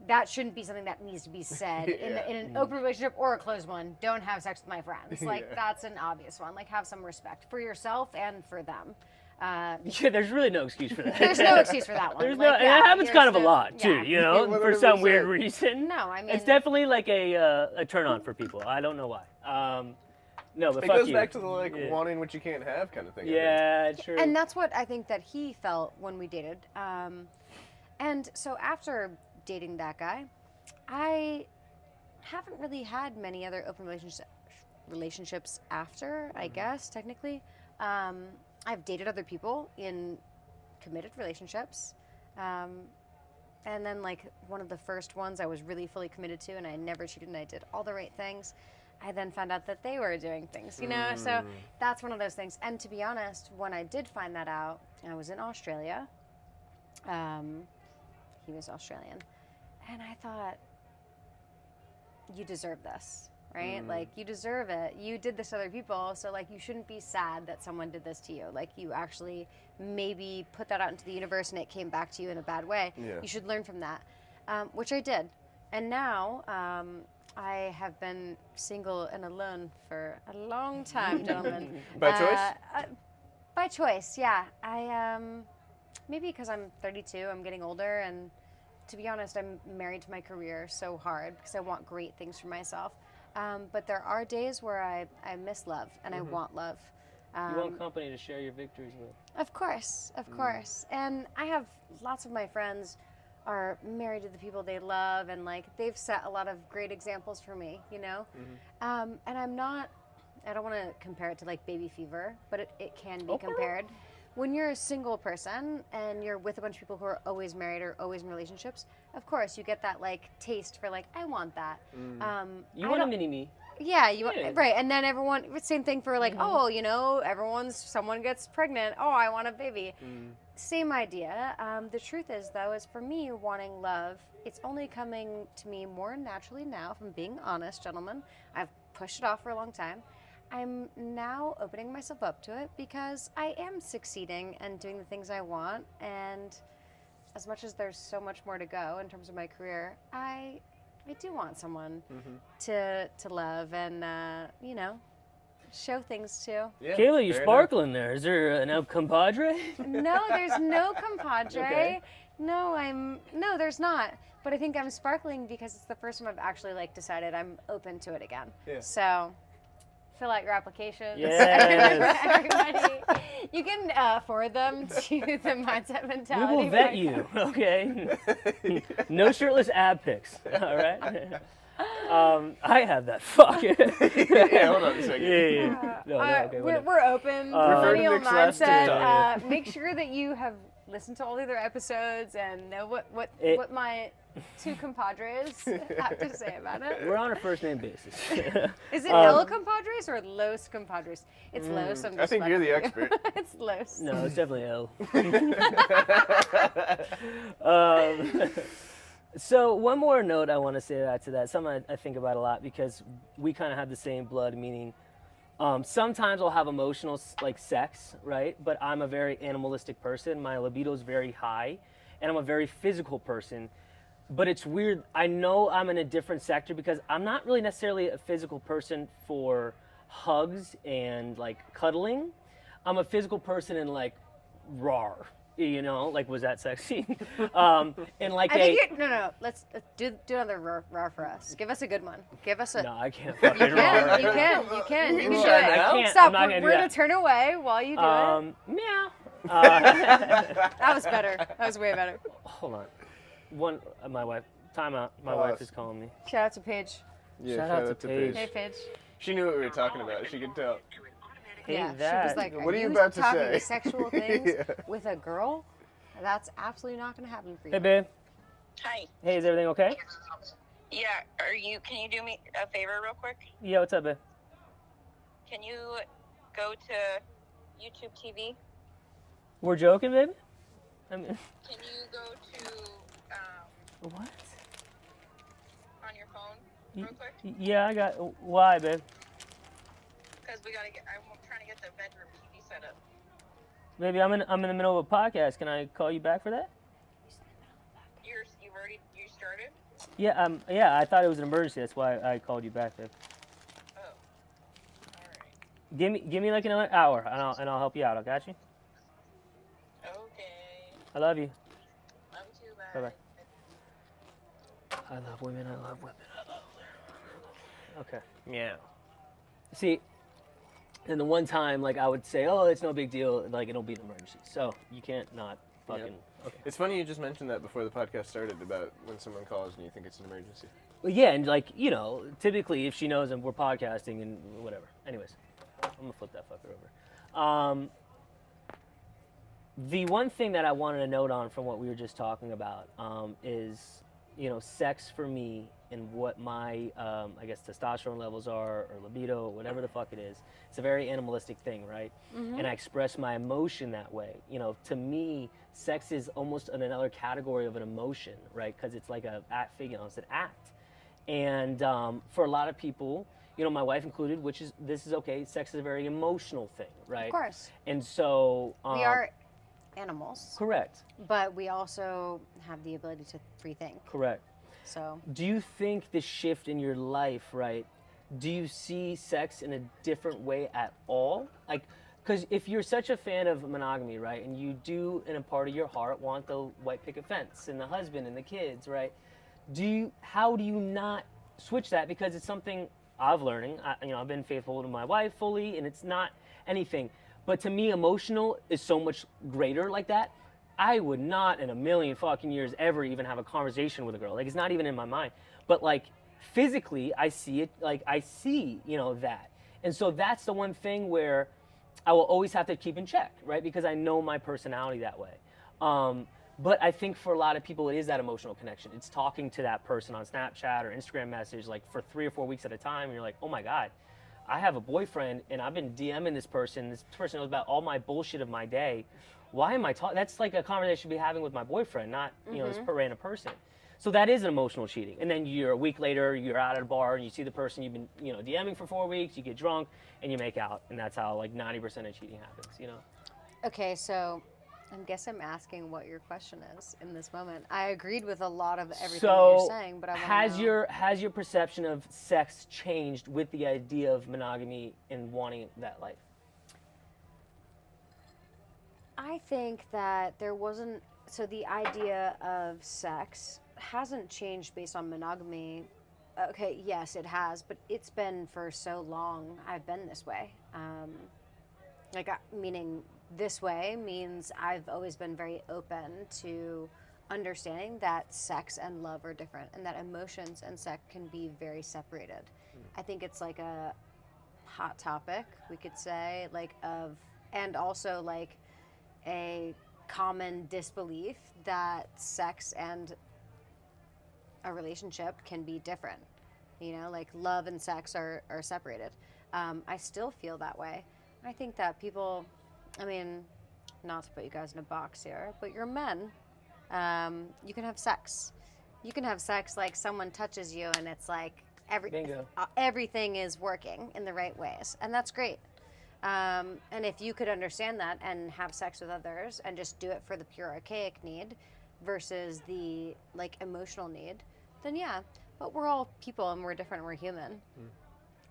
that shouldn't be something that needs to be said in an open relationship or a closed one. Don't have sex with my friends. Like, that's an obvious one. Like, have some respect for yourself and for them. There's really no excuse for that. There's no excuse for that one. There's like, and it happens kind of a lot, too, for some 100%. weird reason. No, I mean... It's definitely like a turn-on for people. I don't know why. No, but it fuck goes you. back to the wanting what you can't have kind of thing. Yeah, true. And that's what I think that he felt when we dated. And so after dating that guy, I haven't really had many other open relationships after, I guess, technically. I've dated other people in committed relationships. And then, like, one of the first ones I was really fully committed to, and I never cheated, and I did all the right things. I then found out that they were doing things, So that's one of those things. And to be honest, when I did find that out, I was in Australia. He was Australian. And I thought, you deserve this, right? Like, you deserve it. You did this to other people, so, like, you shouldn't be sad that someone did this to you. Like, you actually maybe put that out into the universe and it came back to you in a bad way. Yeah. You should learn from that, which I did. And now I have been single and alone for a long time, gentlemen. By choice? By choice, yeah. Maybe because I'm 32, I'm getting older, and to be honest, I'm married to my career so hard because I want great things for myself. But there are days where I miss love and I want love. You want company to share your victories with. Of course, of course. And I have lots of my friends are married to the people they love, and like they've set a lot of great examples for me, you know? And I don't want to compare it to like baby fever, but it can be compared. When you're a single person and you're with a bunch of people who are always married or always in relationships, of course you get that like taste for like, I want that. You want a mini-me. Yeah, right. And then everyone, same thing for like, oh, you know, someone gets pregnant. Oh, I want a baby. Same idea. The truth is, though, is for me, wanting love, it's only coming to me more naturally now, if I'm being honest, gentlemen. I've pushed it off for a long time. I'm now opening myself up to it because I am succeeding and doing the things I want. And as much as there's so much more to go in terms of my career, I do want someone to love and, you know, show things to. Yeah, Cayla, you're fair sparkling there. Is there an compadre? No, there's no compadre. Okay. No, there's not. But I think I'm sparkling because it's the first time I've actually like decided I'm open to it again. Yeah. So fill out your applications. Yes. Everybody, you can forward them to the Mindset Mentality. We will vet podcast. you, okay? No shirtless ab pics, all right? I have that. Fuck it. Yeah, hold on a second. Yeah. No, okay, whatever. We're open. Refer to Millennial Nick's last Mindset. TikTok. Make sure that you have listened to all the other episodes and know what my two compadres have to say about it. We're on a first name basis. Is it El Compadres or Los Compadres? It's Los. I think you're the expert. It's Los. No, it's definitely L. So one more note I want to say to that, something I think about a lot because we kind of have the same blood, meaning sometimes I'll have emotional like sex, right? But I'm a very animalistic person. My libido is very high, and I'm a very physical person. But it's weird. I know I'm in a different sector because I'm not really necessarily a physical person for hugs and like cuddling. I'm a physical person in like rawr. You know, like, was that sexy? And like no. Let's do another raw for us. Give us a good one. Give us a. No, I can't fucking raw. You can do it. I can't. Stop. I'm not gonna do We're that. gonna turn away while you do it. Meow. That was better. That was way better. Hold on. My wife. Time out. My wife is calling me. Shout out to Paige. Yeah, Shout out to Paige. Hey, Paige. She knew what we were talking about. She could tell. Hey, Yeah, that. she was like, What are you about to talking say?" sexual things Yeah. with a girl? That's absolutely not going to happen for you. Hey, babe. Hi. Hey, is everything okay? Yeah, can you do me a favor real quick? Yeah, what's up, babe? Can you go to YouTube TV? We're joking, babe? I mean, Can you go to, what? on your phone real quick? Yeah, I got. Why, babe? Because I'm trying to get the bedroom TV set up. Baby, I'm in the middle of a podcast. Can I call you back for that? You started? Yeah, yeah. I thought it was an emergency. That's why I called you back, babe. Oh. All right. Give me like another hour, and I'll help you out. I got you. Okay. I love you. Love you too. Bye. Bye-bye. I love women. I love women. I love women. Okay. Meow. See, and the one time, like, I would say, oh, it's no big deal. Like, it'll be an emergency. So you can't not fucking. Yep. Okay. It's funny you just mentioned that before the podcast started about when someone calls and you think it's an emergency. Well, yeah, and like, you know, typically if she knows and we're podcasting and whatever. Anyways, I'm gonna flip that fucker over. The one thing that I wanted to note on from what we were just talking about is, you know, sex for me and what my, I guess, testosterone levels are or libido, whatever the fuck it is. It's a very animalistic thing, right? And I express my emotion that way. You know, to me, sex is almost another category of an emotion, right? Because it's like it's an act. And for a lot of people, you know, my wife included, this is okay. Sex is a very emotional thing, right? Of course. And so We are animals, correct. but we also have the ability to free think. Correct. So Do you think the shift in your life, right? Do you see sex in a different way at all? Like, because if you're such a fan of monogamy, right, and you do, in a part of your heart, want the white picket fence and the husband and the kids, right? How do you not switch that? Because it's something I've learning. I've been faithful to my wife fully, and it's not anything. But to me, emotional is so much greater like that. I would not in a million fucking years ever even have a conversation with a girl. Like, it's not even in my mind. But like, physically, I see it. Like, I see, that. And so that's the one thing where I will always have to keep in check, right? Because I know my personality that way. But I think for a lot of people, it is that emotional connection. It's talking to that person on Snapchat or Instagram message, like for 3 or 4 weeks at a time. And you're like, oh my God, I have a boyfriend and I've been DMing this person. This person knows about all my bullshit of my day. Why am I talking? That's like a conversation I should be having with my boyfriend, not, this random person. So that is an emotional cheating. And then a week later, you're out at a bar and you see the person you've been, DMing for 4 weeks, you get drunk and you make out. And that's how like 90% of cheating happens, Okay, so I guess I'm asking what your question is in this moment. I agreed with a lot of everything that you're saying, but I want to know. Has your perception of sex changed with the idea of monogamy and wanting that life? I think that the idea of sex hasn't changed based on monogamy. Okay, yes, it has, but it's been for so long. I've been this way. Meaning this way means I've always been very open to understanding that sex and love are different and that emotions and sex can be very separated. I think it's like a hot topic, we could say, and also like a common disbelief that sex and a relationship can be different. Like love and sex are separated. I still feel that way. I think that people, not to put you guys in a box here, but you're men. You can have sex. You can have sex like someone touches you and it's like everything is working in the right ways. And that's great. And if you could understand that and have sex with others and just do it for the pure archaic need versus the like emotional need, then yeah. But we're all people and we're different. We're human.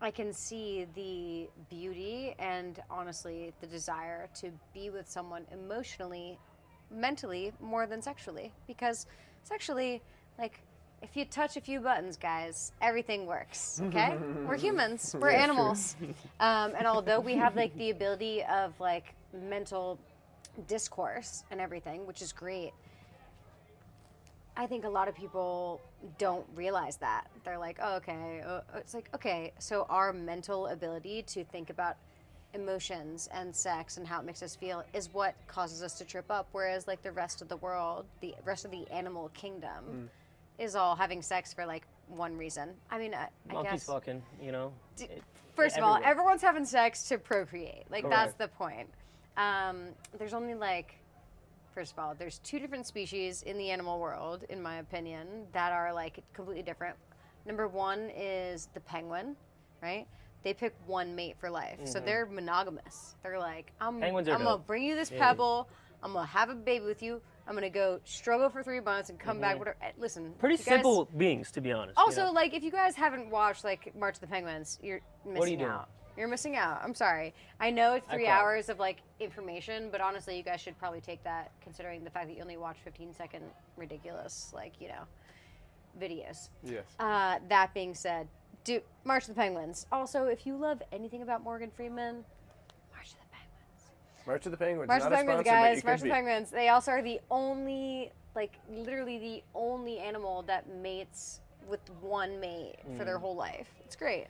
I can see the beauty and honestly the desire to be with someone emotionally, mentally, more than sexually. Because sexually, like, if you touch a few buttons, guys, everything works, okay? We're humans. We're animals. And although we have, like, the ability of, like, mental discourse and everything, which is great, I think a lot of people don't realize that. They're like, oh, okay. It's like, okay, so our mental ability to think about emotions and sex and how it makes us feel is what causes us to trip up, whereas, like, the rest of the world, the rest of the animal kingdom is all having sex for, like, one reason. I Monkeys guess... fucking, First of all, everywhere. everyone's having sex to procreate. Like, Correct. That's the point. There's only, like... First of all, there's 2 different species in the animal world, in my opinion, that are, like, completely different. Number 1 is the penguin, right? They pick one mate for life. So they're monogamous. They're like, I'm going to bring you this pebble. I'm going to have a baby with you. I'm going to go struggle for 3 months and come back. Whatever. Listen. Pretty you guys, simple beings, to be honest. Also, like, if you guys haven't watched, like, March of the Penguins, you're missing out. You're missing out. I'm sorry. I know it's 3 hours of, like, information, but honestly, you guys should probably take that, considering the fact that you only watch 15-second ridiculous, like, videos. Yes. That being said, March of the Penguins. Also, if you love anything about Morgan Freeman, March of the Penguins. March of the Penguins. March of Not the a Penguins, sponsor, but guys. you March could of the be. Penguins. They also are the only, like, literally the only animal that mates with one mate for their whole life. It's great.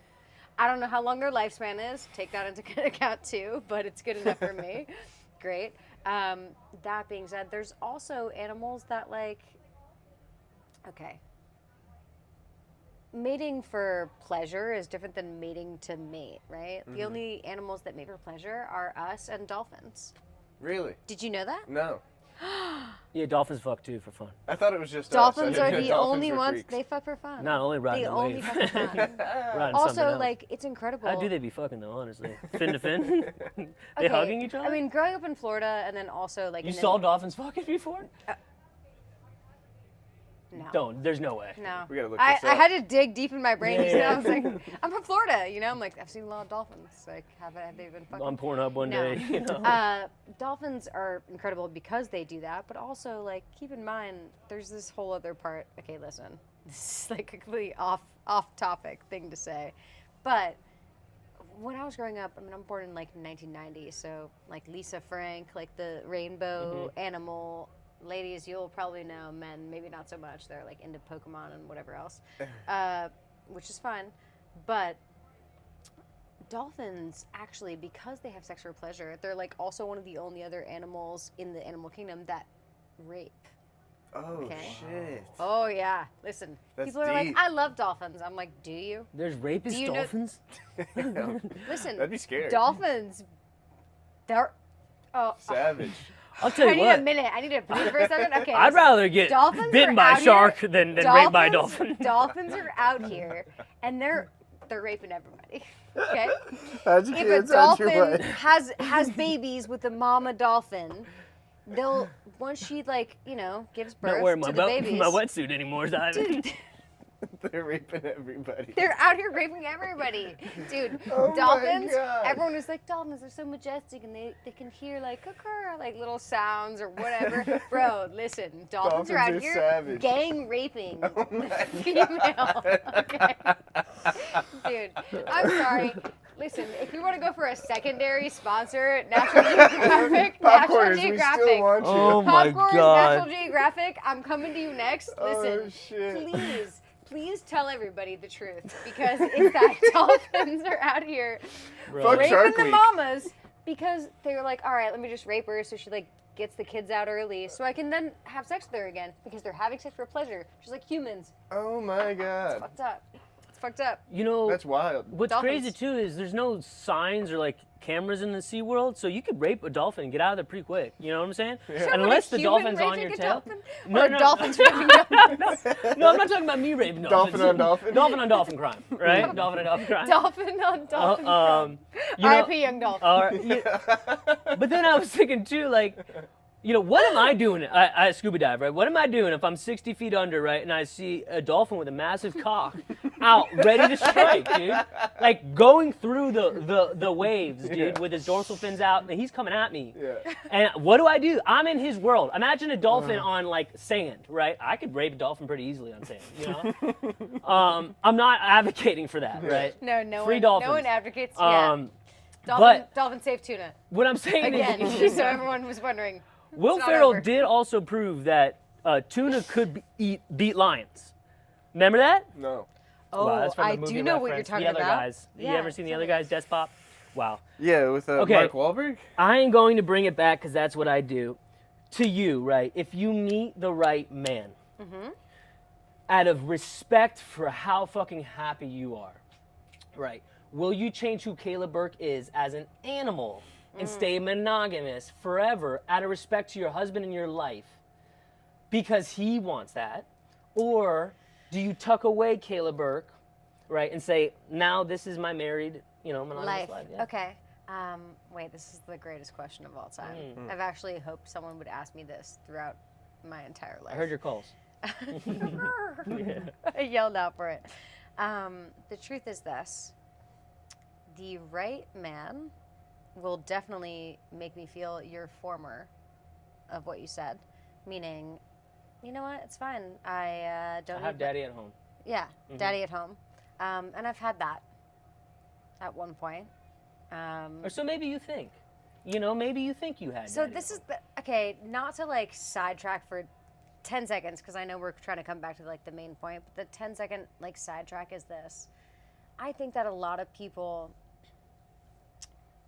I don't know how long their lifespan is. Take that into account too, but it's good enough for me. Great. That being said, there's also animals that, like, okay. Mating for pleasure is different than mating to mate, right? The only animals that mate for pleasure are us and dolphins. Really? Did you know that? No. Yeah, dolphins fuck too for fun. I thought it was just Dolphins us. I are didn't the know dolphins only were ones freaks. they fuck for fun. Not only riding They the only wave. fuck for fun. Riding something Also, else. like, it's incredible. How do they be fucking though, honestly? Fin to fin? They hugging each other? I mean, growing up in Florida and then also, like... You saw dolphins fucking before? No. Don't. There's no way. No. We gotta look I this up. had to dig deep in my brain because Yeah. I was like, I'm from Florida, you know. I'm like, I've seen a lot of dolphins. Like, have they been fucking? On Pornhub one No. day, you know. Dolphins are incredible because they do that, but also like keep in mind there's this whole other part. Okay, listen, this is like a completely off topic thing to say, but when I was growing up, I mean, I'm born in like 1990, so like Lisa Frank, like the rainbow animal. Ladies, you'll probably know. Men, maybe not so much. They're like into Pokemon and whatever else, which is fine. But dolphins, actually, because they have sexual pleasure, they're like also one of the only other animals in the animal kingdom that rape. Oh Okay. shit. Oh yeah. Listen, That's people are like, deep. I love dolphins. I'm like, do you? There's rapist Do you know- dolphins. Listen, That'd be scary. dolphins, they're. Oh, Savage. I'll tell I you need what. a minute. I need to breathe for a second. Okay. I'd listen. rather get Dolphins bitten are by a out shark here. than raped by a dolphin. Dolphins are out here, and they're raping everybody. Okay. How'd you If get a inside your dolphin way? has babies with a mama dolphin, they'll once she like gives birth Not wearing my to the babies. my wetsuit anymore, Simon. Dude, They're raping everybody. they're out here raping everybody, dude. Oh my Dolphins. God. Everyone was like, dolphins are so majestic, and they can hear like caw, like little sounds or whatever. Bro, listen, dolphins are out Dolphins are here savage. gang raping Oh my the female. Okay, dude. I'm sorry. Listen, if you want to go for a secondary sponsor, National Geographic, National Popcorners, we still Geographic. want you. Oh my Popcorn, God. National Geographic, I'm coming to you next. Listen, Oh, shit. please tell everybody the truth because it's that dolphins are out here Fuck raping Shark the Week. mamas because they're like, all right, let me just rape her so she like gets the kids out early so I can then have sex with her again because they're having sex for pleasure, just like humans. Oh my God. Fucked up. It's fucked up. You know, That's wild. what's Dolphins. crazy too is there's no signs or like cameras in the Sea World, so you could rape a dolphin and get out of there pretty quick. You know what I'm saying? Talking Unless about the a human dolphin's on raping your a tail. dolphin? No, Or no. dolphins raping dolphins. No, I'm not talking about me raping dolphins. Dolphin on dolphin? Dolphin on dolphin crime, right? Dolphin on dolphin crime. Dolphin on dolphin. You know, R.I.P. Young Dolphin. but then I was thinking too, like, you know, what am I doing? I scuba dive, right? What am I doing if I'm 60 feet under, right, and I see a dolphin with a massive cock out, ready to strike, dude? Like going through the waves, dude, Yeah. with his dorsal fins out, and he's coming at me. Yeah. And what do? I'm in his world. Imagine a dolphin on like sand, right? I could rape a dolphin pretty easily on sand, you know? I'm not advocating for that, right? No Free one, dolphins. No one advocates. Yeah. But Dolphin safe tuna. what I'm saying Again, is, just so everyone was wondering. Will It's not Ferrell over. did also prove that tuna could beat lions. Remember that? No. Oh, Wow, that's from a I movie do know what you're reference. talking The other about. guys. You Yeah, ever seen the tell other me. guys? Despot? Wow. Yeah, with Okay. Mark Wahlberg? I ain't going to bring it back because that's what I do. To you, right? If you meet the right man, out of respect for how fucking happy you are, right? Will you change who Cayla Birk is as an animal and stay monogamous forever out of respect to your husband in your life because he wants that? Or do you tuck away Cayla Birk, right, and say, now this is my married, monogamous life? Yeah. Okay. Wait, this is the greatest question of all time. I've actually hoped someone would ask me this throughout my entire life. I heard your calls. I yelled out for it. The truth is this. The right man will definitely make me feel your former of what you said. Meaning, you know what? It's fine. I don't I have need- daddy at home. Yeah, daddy at home. And I've had that at one point. Or so maybe you think. Maybe you think you had So daddy this at is okay, not to like sidetrack for 10 seconds because I know we're trying to come back to like the main point, but the 10-second like sidetrack is this. I think that a lot of people,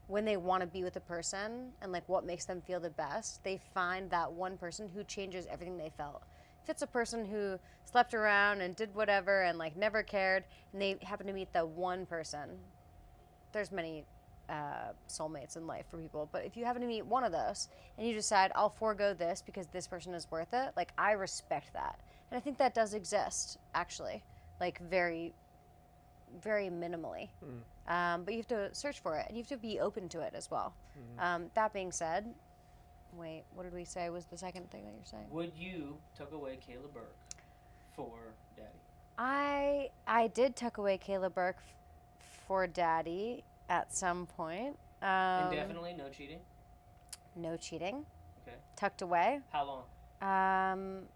when they want to be with a person and like what makes them feel the best, they find that one person who changes everything they felt. If it's a person who slept around and did whatever and like never cared and they happen to meet the one person, there's many soulmates in life for people, but if you happen to meet one of those and you decide I'll forego this because this person is worth it, like I respect that. And I think that does exist actually, like very, very minimally. But you have to search for it and you have to be open to it as well. That being said, wait, what did we say was the second thing that you're saying? Would you tuck away Cayla Birk for daddy? I did tuck away Cayla Birk for daddy at some point. Indefinitely, no cheating? No cheating. Okay. Tucked away. How long?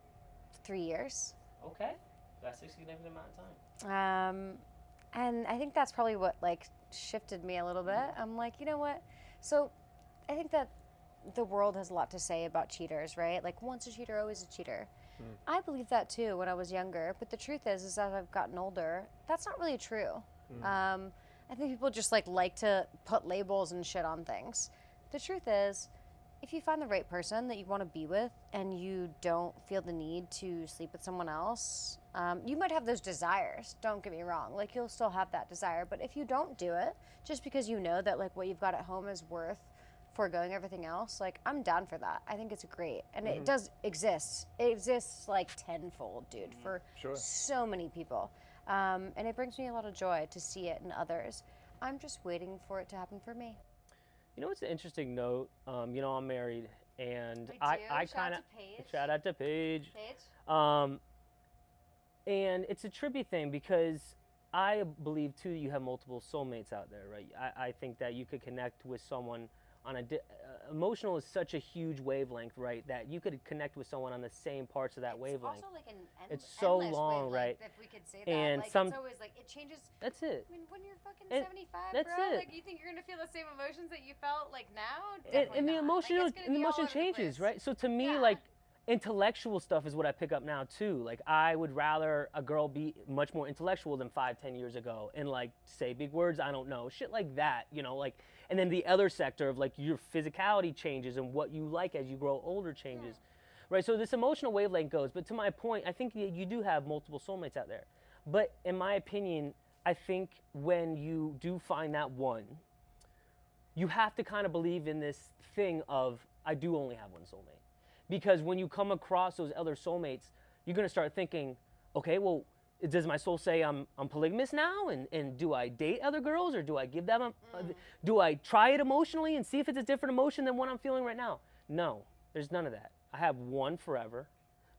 3 years. Okay. That's a significant amount of time. And I think that's probably what like shifted me a little bit. I'm like, you know what? So I think that the world has a lot to say about cheaters, right? Like once a cheater, always a cheater. I believed that too when I was younger, but the truth is as I've gotten older, that's not really true. I think people just like to put labels and shit on things. The truth is, if you find the right person that you want to be with and you don't feel the need to sleep with someone else, you might have those desires, don't get me wrong. Like you'll still have that desire, but if you don't do it, just because you know that like what you've got at home is worth foregoing everything else, like I'm down for that. I think it's great. And it does exist. It exists like tenfold, dude, for so many people. And it brings me a lot of joy to see it in others. I'm just waiting for it to happen for me. You know what's an interesting note? You know, I'm married, and I Shout kind of out to Paige. shout out to Paige. Paige? And it's a trippy thing because I believe too you have multiple soulmates out there, right? I think that you could connect with someone on emotional is such a huge wavelength, right? That you could connect with someone on the same parts of that wavelength. It's also like an It's so endless long, wavelength, right? if we could say that. And like, some- it's always like, it changes. That's it. I mean, when you're fucking And 75, that's bro, it. like, you think you're going to feel the same emotions that you felt, like, now? And Definitely the not. emotion, Like, it's gonna be all over the changes, place. right? So to me, Yeah. like intellectual stuff is what I pick up now too. Like I would rather a girl be much more intellectual than 5-10 years ago and like say big words I don't know, shit like that, you know, like. And then the other sector of like your physicality changes and what you like as you grow older changes, right? So this emotional wavelength goes. But to my point, I think you do have multiple soulmates out there. But in my opinion, I think when you do find that one, you have to kind of believe in this thing of I do only have one soulmate. Because when you come across those other soulmates, you're gonna start thinking, okay, well, does my soul say I'm polygamous now, and do I date other girls, or do I give them do I try it emotionally and see if it's a different emotion than what I'm feeling right now? No, there's none of that. I have one forever,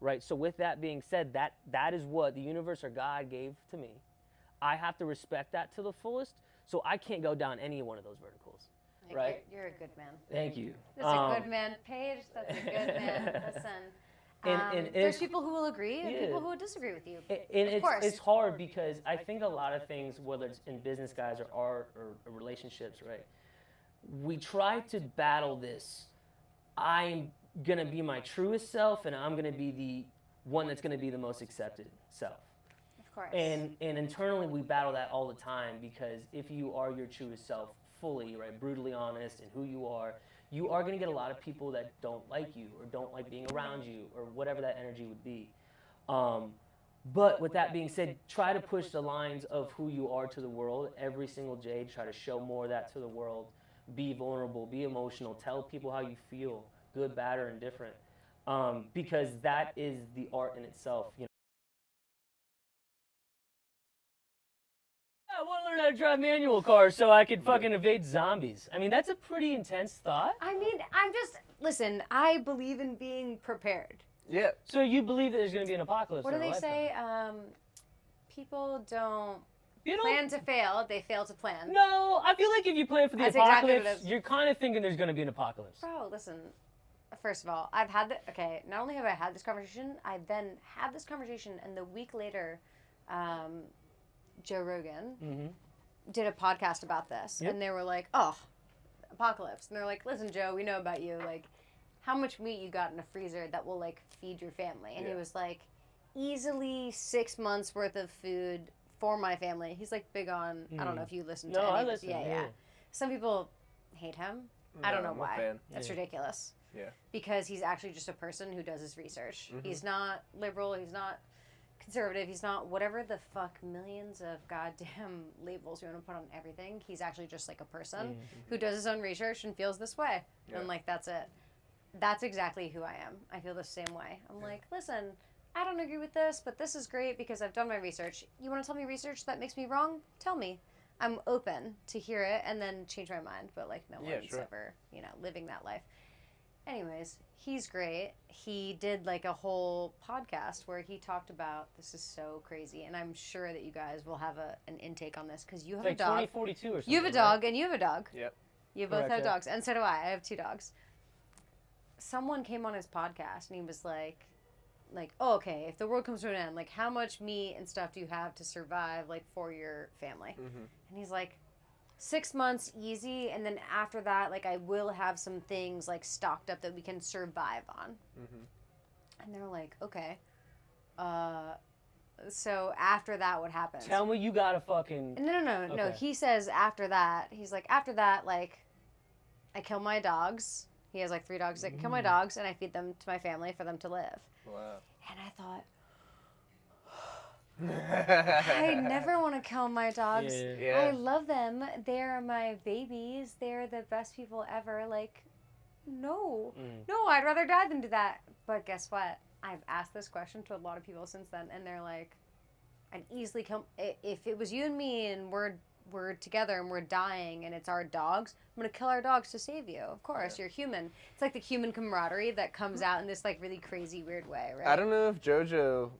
right? So with that being said, that is what the universe or God gave to me. I have to respect that to the fullest, so I can't go down any one of those verticals. Like, Right. You're a good man. Thank you. That's a good man. Paige, that's a good man. Listen. And there's if- people who will agree and Yeah. people who would disagree with you. And Of course. it's hard because I think a lot of things, whether it's in business guys or art or relationships, right? We try to battle this. I'm gonna be my truest self, and I'm gonna be the one that's gonna be the most accepted self. Of course. And internally we battle that all the time because if you are your truest self fully, right, brutally honest in who you are going to get a lot of people that don't like you or don't like being around you or whatever that energy would be. But with that being said, try to push the lines of who you are to the world every single day. Try to show more of that to the world. Be vulnerable, be emotional, tell people how you feel, good, bad, or indifferent. Because that is the art in itself. You know? I want to learn how to drive manual cars so I could fucking evade zombies. I mean, that's a pretty intense thought. I mean, listen, I believe in being prepared. Yeah. So you believe that there's going to be an apocalypse? What do in our they lifetime? say? People don't You don't plan to fail, they fail to plan. No, I feel like if you plan for the That's exactly what apocalypse, it is. you're kind of thinking there's going to be an apocalypse. Bro, listen. First of all, not only have I had this conversation, I then had this conversation, and the week later, Joe Rogan did a podcast about this, Yep. and they were like, "Oh, apocalypse," and they're like, "Listen, Joe, we know about you. Like, how much meat you got in a freezer that will like feed your family?" And he was like, "Easily 6 months worth of food for my family." He's like big on. I don't know if you listen to. No, any I of his- listen, Yeah. yeah. Some people hate him. I don't know I'm a why. fan. That's Yeah. ridiculous. Yeah. Because he's actually just a person who does his research. He's not liberal. He's not conservative. He's not whatever the fuck millions of goddamn labels you want to put on everything. He's actually just like a person who does his own research and feels this way. Yeah. And like, that's it. That's exactly who I am. I feel the same way. I'm like, listen, I don't agree with this, but this is great because I've done my research. You want to tell me research that makes me wrong? Tell me. I'm open to hear it and then change my mind. But like, no Yeah, one's sure. ever, living that life. Anyways, he's great. He did like a whole podcast where he talked about, this is so crazy, and I'm sure that you guys will have an intake on this because you have It's like a dog. 2042 or something. You have a dog and you have a dog. Yep. You both Correct, have yeah. dogs, and so do I. I have 2 dogs. Someone came on his podcast and he was like, oh, okay, if the world comes to an end, like how much meat and stuff do you have to survive like for your family? Mm-hmm. And he's like, 6 months easy, and then after that, like I will have some things like stocked up that we can survive on. Mm-hmm. And they're like, okay. So after that, what happens? Tell me you got a fucking. No. Okay. He says after that, he's like, after that, like, I kill my dogs. He has like 3 dogs. I kill my dogs and I feed them to my family for them to live. Wow. And I thought, I never want to kill my dogs. Yeah. I love them. They're my babies. They're the best people ever. Like, no. No, I'd rather die than do that. But guess what? I've asked this question to a lot of people since then, and they're like, I'd easily kill. If it was you and me and we're together and we're dying and it's our dogs, I'm going to kill our dogs to save you. Of course, you're human. It's like the human camaraderie that comes out in this like really crazy weird way, right? I don't know if JoJo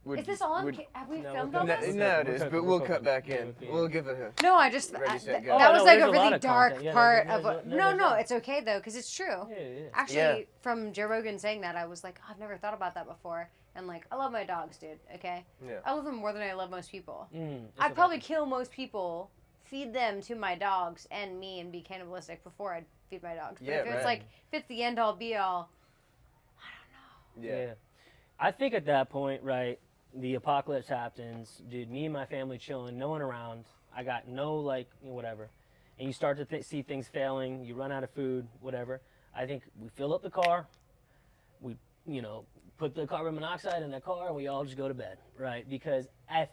would. Is this on? would- Have we No, filmed we're all No, this? no, it We're is, cooking, but we're we'll cooking. cut back Yeah, in. yeah. We'll give it a. No, I just Ready, set, that go. was no, like there's a a lot really of dark content. Yeah, part there's of a- what. no, No, there's no, not. it's okay though because it's true. Yeah. Actually, Yeah. from Joe Rogan saying that, I was like, I've never thought about that before. And like, I love my dogs, dude. Okay, Yeah. I love them more than I love most people. It's I'd okay. probably kill most people, feed them to my dogs and me, and be cannibalistic before I'd feed my dogs. But Yeah, if it's right. like, if it's the end all be all, Yeah. I think at that point, right, the apocalypse happens, dude, me and my family chilling, no one around. I got no, like, whatever. And you start to see things failing, you run out of food, whatever. I think we fill up the car, we, put the carbon monoxide in the car, and we all just go to bed, right? Because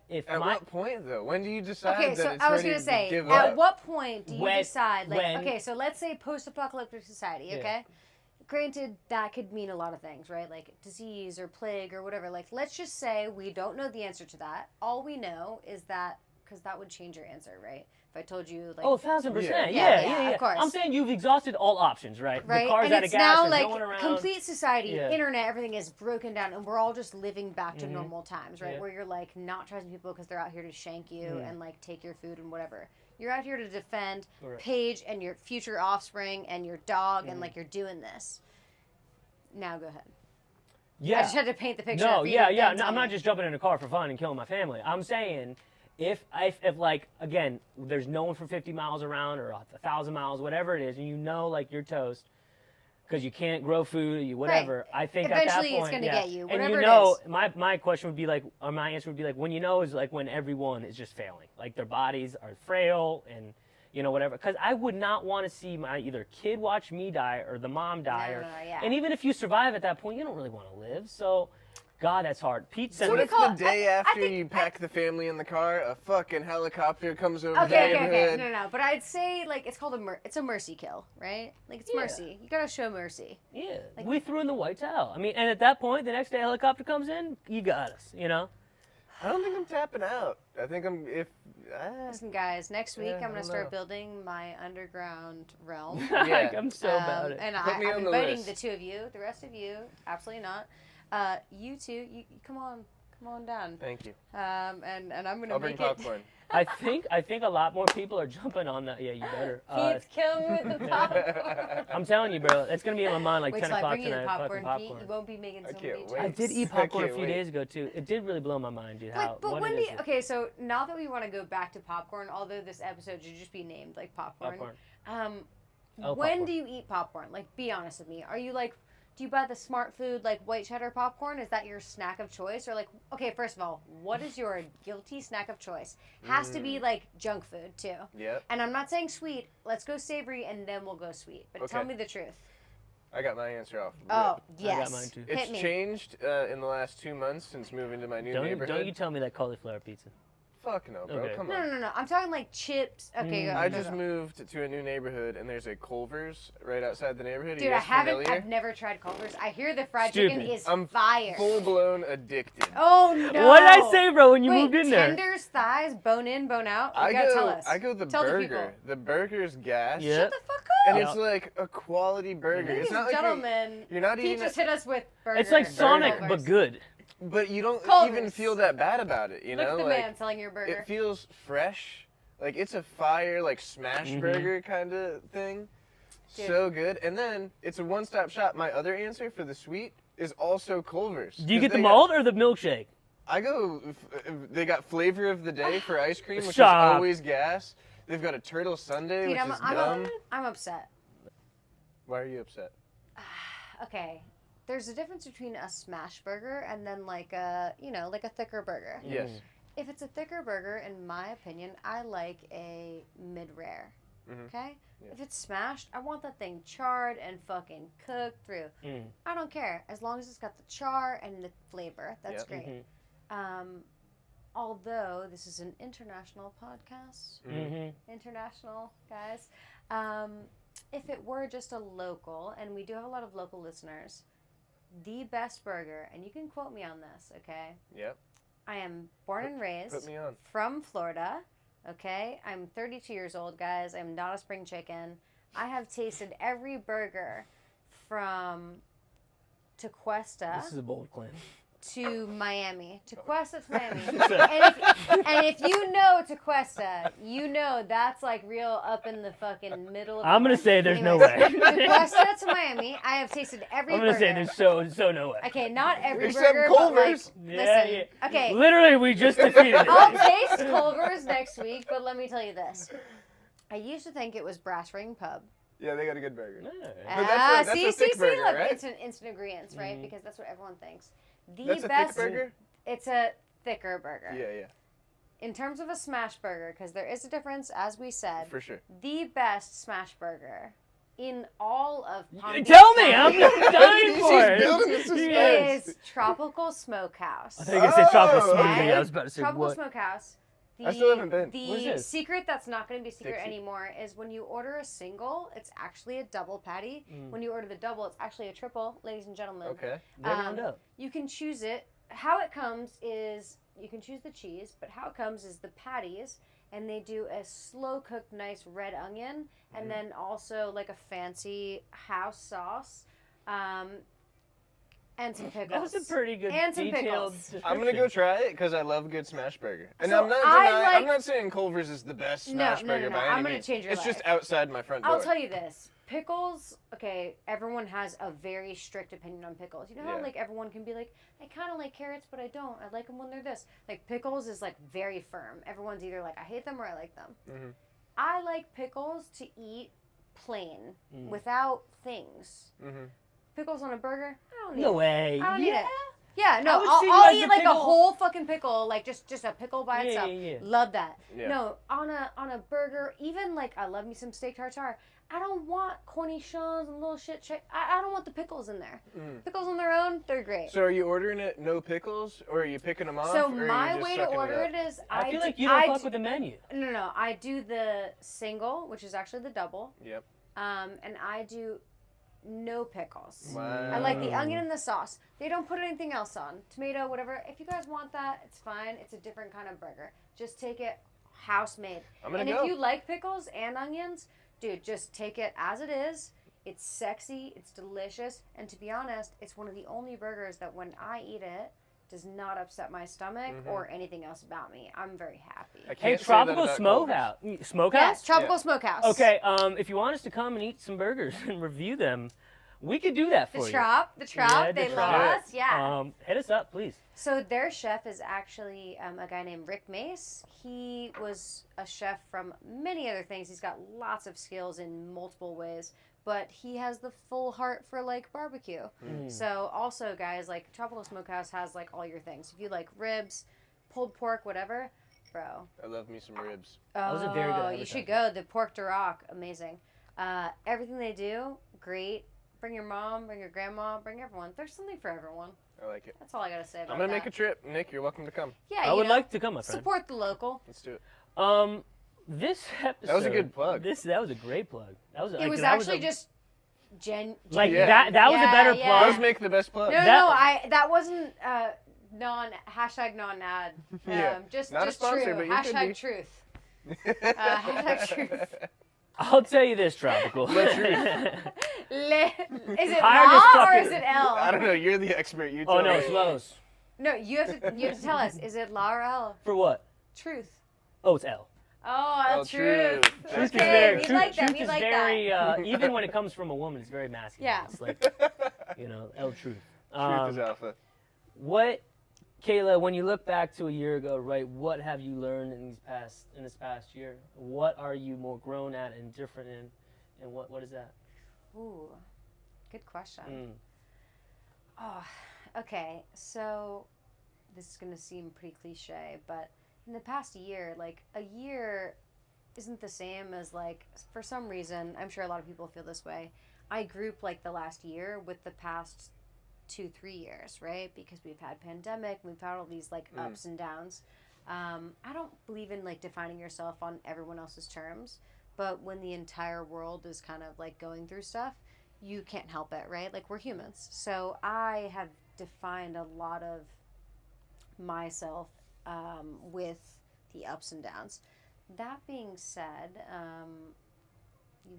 if At my... what point though? When do you decide okay, that so it's I was ready gonna say, to give at up? what point do you When- decide? Like, when- okay, so let's say post-apocalyptic society. Yeah. Okay, granted, that could mean a lot of things, right? Like disease or plague or whatever. Like, let's just say we don't know the answer to that. All we know is that, because that would change your answer, right? If I told you, like, Oh, 1,000%. Yeah. Yeah, of course. I'm saying you've exhausted all options, right? right? The car's And out of it's gas, now there's like no one around. complete society, Yeah. internet, everything is broken down, and we're all just living back to normal times, right? Yeah. Where you're like not trusting people because they're out here to shank you and like take your food and whatever. You're out here to defend Correct. Paige and your future offspring and your dog, and like you're doing this. Now go ahead. Yeah. I just had to paint the picture. No, for you yeah, to yeah. then No, tell I'm not me. just jumping in a car for fun and killing my family. I'm saying if like, again, there's no one for 50 miles around or 1,000 miles, whatever it is, and like you're toast because you can't grow food or you whatever. Right. I think Eventually at it's that point, gonna yeah. get you, And whatever it is. my question would be like, or my answer would be like, when is like when everyone is just failing, like their bodies are frail and whatever. Because I would not want to see my either kid watch me die or the mom die. No, yeah. And even if you survive at that point, you don't really want to live. So, God, that's hard. Pete said, What if call the it- day I after think- you pack the family in the car, a fucking helicopter comes over the Okay, neighborhood? no. But I'd say like it's called it's a mercy kill, right? Like it's Yeah. mercy. You gotta show mercy. yeah, we threw in the white towel. I mean, and at that point, the next day a helicopter comes in, you got us, I don't think I'm tapping out. I think Listen, guys, next week Yeah, I'm I gonna don't start know. building my underground realm. Like, I'm so about it. And Put me I'm on the inviting list. the two of you. The rest of you, absolutely not. You two, you come on down. Thank you. And I'm gonna I'll bring make popcorn. I think a lot more people are jumping on that. Yeah, you better. Pete's killing me with the popcorn. I'm telling you, bro, it's gonna be in my mind like Wait 10 till I o'clock bring you the tonight. popcorn, Fucking Pete. You won't be making so I many can't wait. I did eat I popcorn a can't few wait. days ago too. It did really blow my mind, dude. Like, but what when it do is you, with okay, so now that we want to go back to popcorn, although this episode should just be named like popcorn. Oh, When popcorn. do you eat popcorn? Like, be honest with me. Are you like, do you buy the Smart Food like white cheddar popcorn? Is that your snack of choice? Or like, okay, first of all, what is your guilty snack of choice? Has to be like junk food too. Yep. And I'm not saying sweet. Let's go savory and then we'll go sweet. But tell Okay. me the truth. I got my answer off. Oh, rip. yes. mine too. Hit It's me. changed in the last 2 months since moving to my new neighborhood. Don't you tell me that cauliflower pizza. Fuck no, bro. Okay. Come No, on. no. I'm talking like chips. Okay, go. I no, just no. moved to a new neighborhood, and there's a Culver's right outside the neighborhood. Are Dude, you I guys haven't. familiar? I've never tried Culver's. I hear the fried Stupid. chicken is I'm fire. full blown addicted. Oh no! What did I say, bro, when you Wait, moved in there? tenders, thighs, bone in, bone out. You I gotta go, tell us. I go the Tell the burger. people. The burger's gas. Yeah. Shut the fuck And Yeah. it's like a quality burger. Ladies It's not and like gentlemen, you're not Pete eating just it, hit us with burger. It's like Sonic, Culver's. but good. but you don't Culver's. even feel that bad about it. You Look know, at the like man selling your burger. it feels fresh. Like it's a fire, like smash Mhm. burger kind of thing. Dude. So good. And then it's a one-stop shop. My other answer for the sweet is also Culver's. Do you 'Cause get the they got- malt or the milkshake? I go. They got flavor of the day for ice cream, which Stop. is always gas. They've got a turtle sundae, Dude, which is dumb. I'm upset. Why are you upset? Okay, there's a difference between a smash burger and then like a thicker burger. Yes. If it's a thicker burger, in my opinion, I like a mid-rare. Mhm. Okay? Yeah. If it's smashed, I want that thing charred and fucking cooked through. Mm. I don't care. As long as it's got the char and the flavor. That's Yep. great. Although this is an international podcast, Mm-hmm. international guys, if it were just a local, and we do have a lot of local listeners, the best burger, and you can quote me on this, okay? Yep. I am born and raised Put me on. from Florida, okay? I'm 32 years old, guys. I'm not a spring chicken. I have tasted every burger from Tequesta This is a bold claim. to Miami. Tequesta to Miami. and if you know Tequesta, you know that's like real up in the fucking middle of I'm the gonna say there's no Anyways, way. Tequesta to Miami, I have tasted every I'm gonna burger. say there's so no way. Okay, not every Except burger, but like, Culver's. listen, okay, Literally, we just defeated I'll it. taste Culver's next week, but let me tell you this. I used to think it was Brass Ring Pub. Yeah, they got a good burger. Yeah. that's a thick burger, look, right? it's an instant agreement, right? Mhm. Because that's what everyone thinks. The That's a best thick burger? It's a thicker burger. Yeah, In terms of a smash burger, because there is a difference, as we said, for sure. the best smash burger in all of Palm Beach Tell me, I'm County dying She's for it. building the suspense. is Tropical Smokehouse. I think I said chocolate Oh, smoothie. okay. I was about to say Tropical what? Smokehouse. I still haven't been. What is The this? secret that's not going to be secret Dixie. anymore is when you order a single, it's actually a double patty. Mm. When you order the double, it's actually a triple, ladies and gentlemen. Okay. They round up. You can choose it. How it comes is you can choose the cheese, but how it comes is the patties, and they do a slow cooked, nice red onion, and then also like a fancy house sauce, and some That pickles. was a pretty good and some detailed pickles. I'm gonna go try it because I love a good smash burger. And So I'm not I denying, like- I'm not saying Culver's is the best No, smash no, burger no, no. by I'm any gonna means. change your It's just life. outside my front door. I'll tell you this. Pickles, okay, everyone has a very strict opinion on pickles. You know how, Yeah. like, everyone can be like, I kind of like carrots, but I don't. I like them when they're this. Like, pickles is, like, very firm. Everyone's either like, I hate them or I like them. Mhm. I like pickles to eat plain, Mm. without things. Mhm. Pickles on a burger? I don't need No it. way. I don't need it. Yeah, I no, would I'll, see you I'll as eat a like a pickle- whole fucking pickle, like just a pickle by Yeah, itself. yeah, yeah. Love that. Yeah. No, on a burger, even like I love me some steak tartare. I don't want cornichons and little shit. I don't want the pickles in there. Mm. Pickles on their own, they're great. So are you ordering it no pickles, or are you picking them off? So or are you my just way to sucking order up? it is I feel like you don't fuck do- with the menu. No, I do the single, which is actually the double, Yep. and I do no pickles. Wow. I like the onion and the sauce. They don't put anything else on. Tomato, whatever. If you guys want that, it's fine. It's a different kind of burger. Just take it house made. I'm gonna And go. if you like pickles and onions, dude, just take it as it is. It's sexy. It's delicious. And to be honest, it's one of the only burgers that when I eat it, does not upset my stomach or anything else about me. I'm very happy. I can't Hey, say that Tropical about Smokehouse. Yes, Smokehouse? Tropical Yeah. Smokehouse. Okay, if you want us to come and eat some burgers and review them, we could do that for The you. Trop, Yeah, they the love Trop. us. Yeah. Hit us up, please. So their chef is actually a guy named Rick Mace. He was a chef from many other things. He's got lots of skills in multiple ways, but he has the full heart for like barbecue. So also, guys, like Tropical Smokehouse has like all your things. If you like ribs, pulled pork, whatever, bro. I love me some ribs. Oh, was a very good you should go. The pork de rock, amazing. Everything they do, great. Bring your mom, bring your grandma, bring everyone. There's something for everyone. I like it. That's all I gotta say about I'm gonna that. make a trip. Nick, you're welcome to come. Yeah, I you would know, like to come, my friend. support the local. Let's do it. This episode. That was a good plug. That was a great plug. That was. It was that actually a- just like Yeah. that was a Yeah, better yeah. plug. Those make the best plug. No, That- that wasn't hashtag non-ad. Yeah. Just Not a just sponsor, true. but you could Hashtag be. truth. Hashtag truth. I'll tell you this, Tropical. Is it Hire La this or fucking- is it L? I don't know. You're the expert. You tell Oh, no, me. it's Lowe's. No, you have to tell us. Is it La or L? For what? Truth. Oh, it's L. Oh, Oh, truth. truth. Truth is Okay, very, we truth, like that. truth We is like very that. even when it comes from a woman, it's very masculine. Yeah. It's like, L truth. Truth is alpha. What, Cayla, when you look back to a year ago, right, what have you learned in this past year? What are you more grown at and different in? And what is that? Ooh, good question. Mm. Oh, okay. So this is going to seem pretty cliche, but in the past year, like a year isn't the same as like, for some reason, I'm sure a lot of people feel this way. I group like the last year with the past 2-3 years, right? Because we've had pandemic, we've had all these like ups and downs. I don't believe in like defining yourself on everyone else's terms, but when the entire world is kind of like going through stuff, you can't help it, right? Like we're humans. So I have defined a lot of myself with the ups and downs. That being said,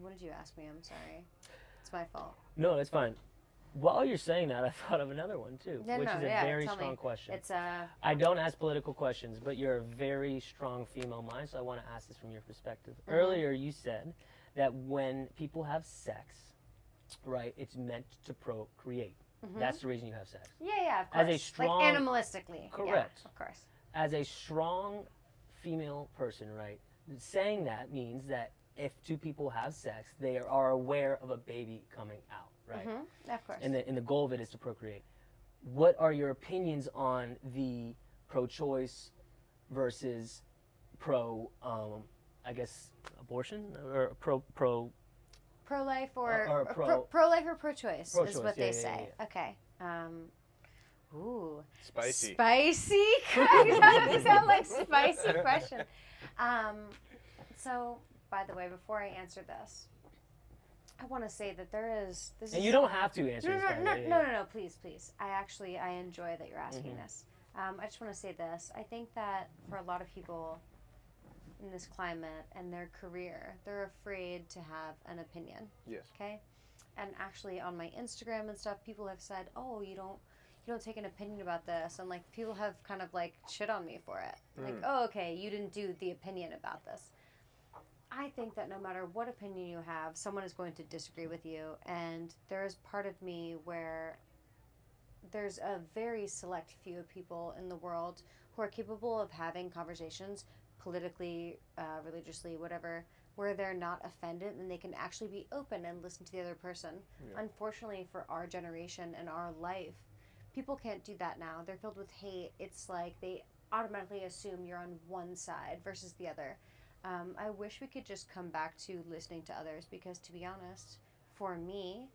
what did you ask me? I'm sorry. It's my fault. No, that's fine. While you're saying that, I thought of another one too, No, which no, is a yeah, very tell me. strong question. It's I don't ask political questions, but you're a very strong female mind, so I want to ask this from your perspective. Earlier, you said that when people have sex, right, it's meant to procreate. That's the reason you have sex. yeah, of As course. a strong- like animalistically. Correct. Yeah, of course. As a strong female person, right, saying that means that if two people have sex, they are aware of a baby coming out, right? Of course. And the goal of it is to procreate. What are your opinions on the pro-choice versus I guess, abortion or pro? Pro-life Or or pro- pro-life or pro-choice, is Pro-choice, what yeah, they yeah, say. Okay. Ooh. Spicy. Spicy? These sound like spicy question. So, by the way, before I answer this, I want to say that this And is... you don't have to answer this. by the way. No, please. I enjoy that you're asking this. I just want to say this. I think that for a lot of people in this climate and their career, they're afraid to have an opinion. Yes. Okay? And actually on my Instagram and stuff, people have said, "Oh, you don't take an opinion about this." And like people have kind of like shit on me for it. Like, "Oh, okay, you didn't do the opinion about this." I think that no matter what opinion you have, someone is going to disagree with you, and there is part of me where there's a very select few of people in the world who are capable of having conversations politically, religiously, whatever, where they're not offended and they can actually be open and listen to the other person. Yeah. Unfortunately for our generation and our life, people can't do that now. They're filled with hate. It's like they automatically assume you're on one side versus the other. I wish we could just come back to listening to others because, to be honest, for me,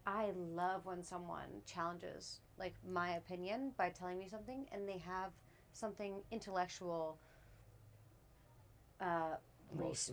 I love when someone challenges like my opinion by telling me something and they have something intellectual,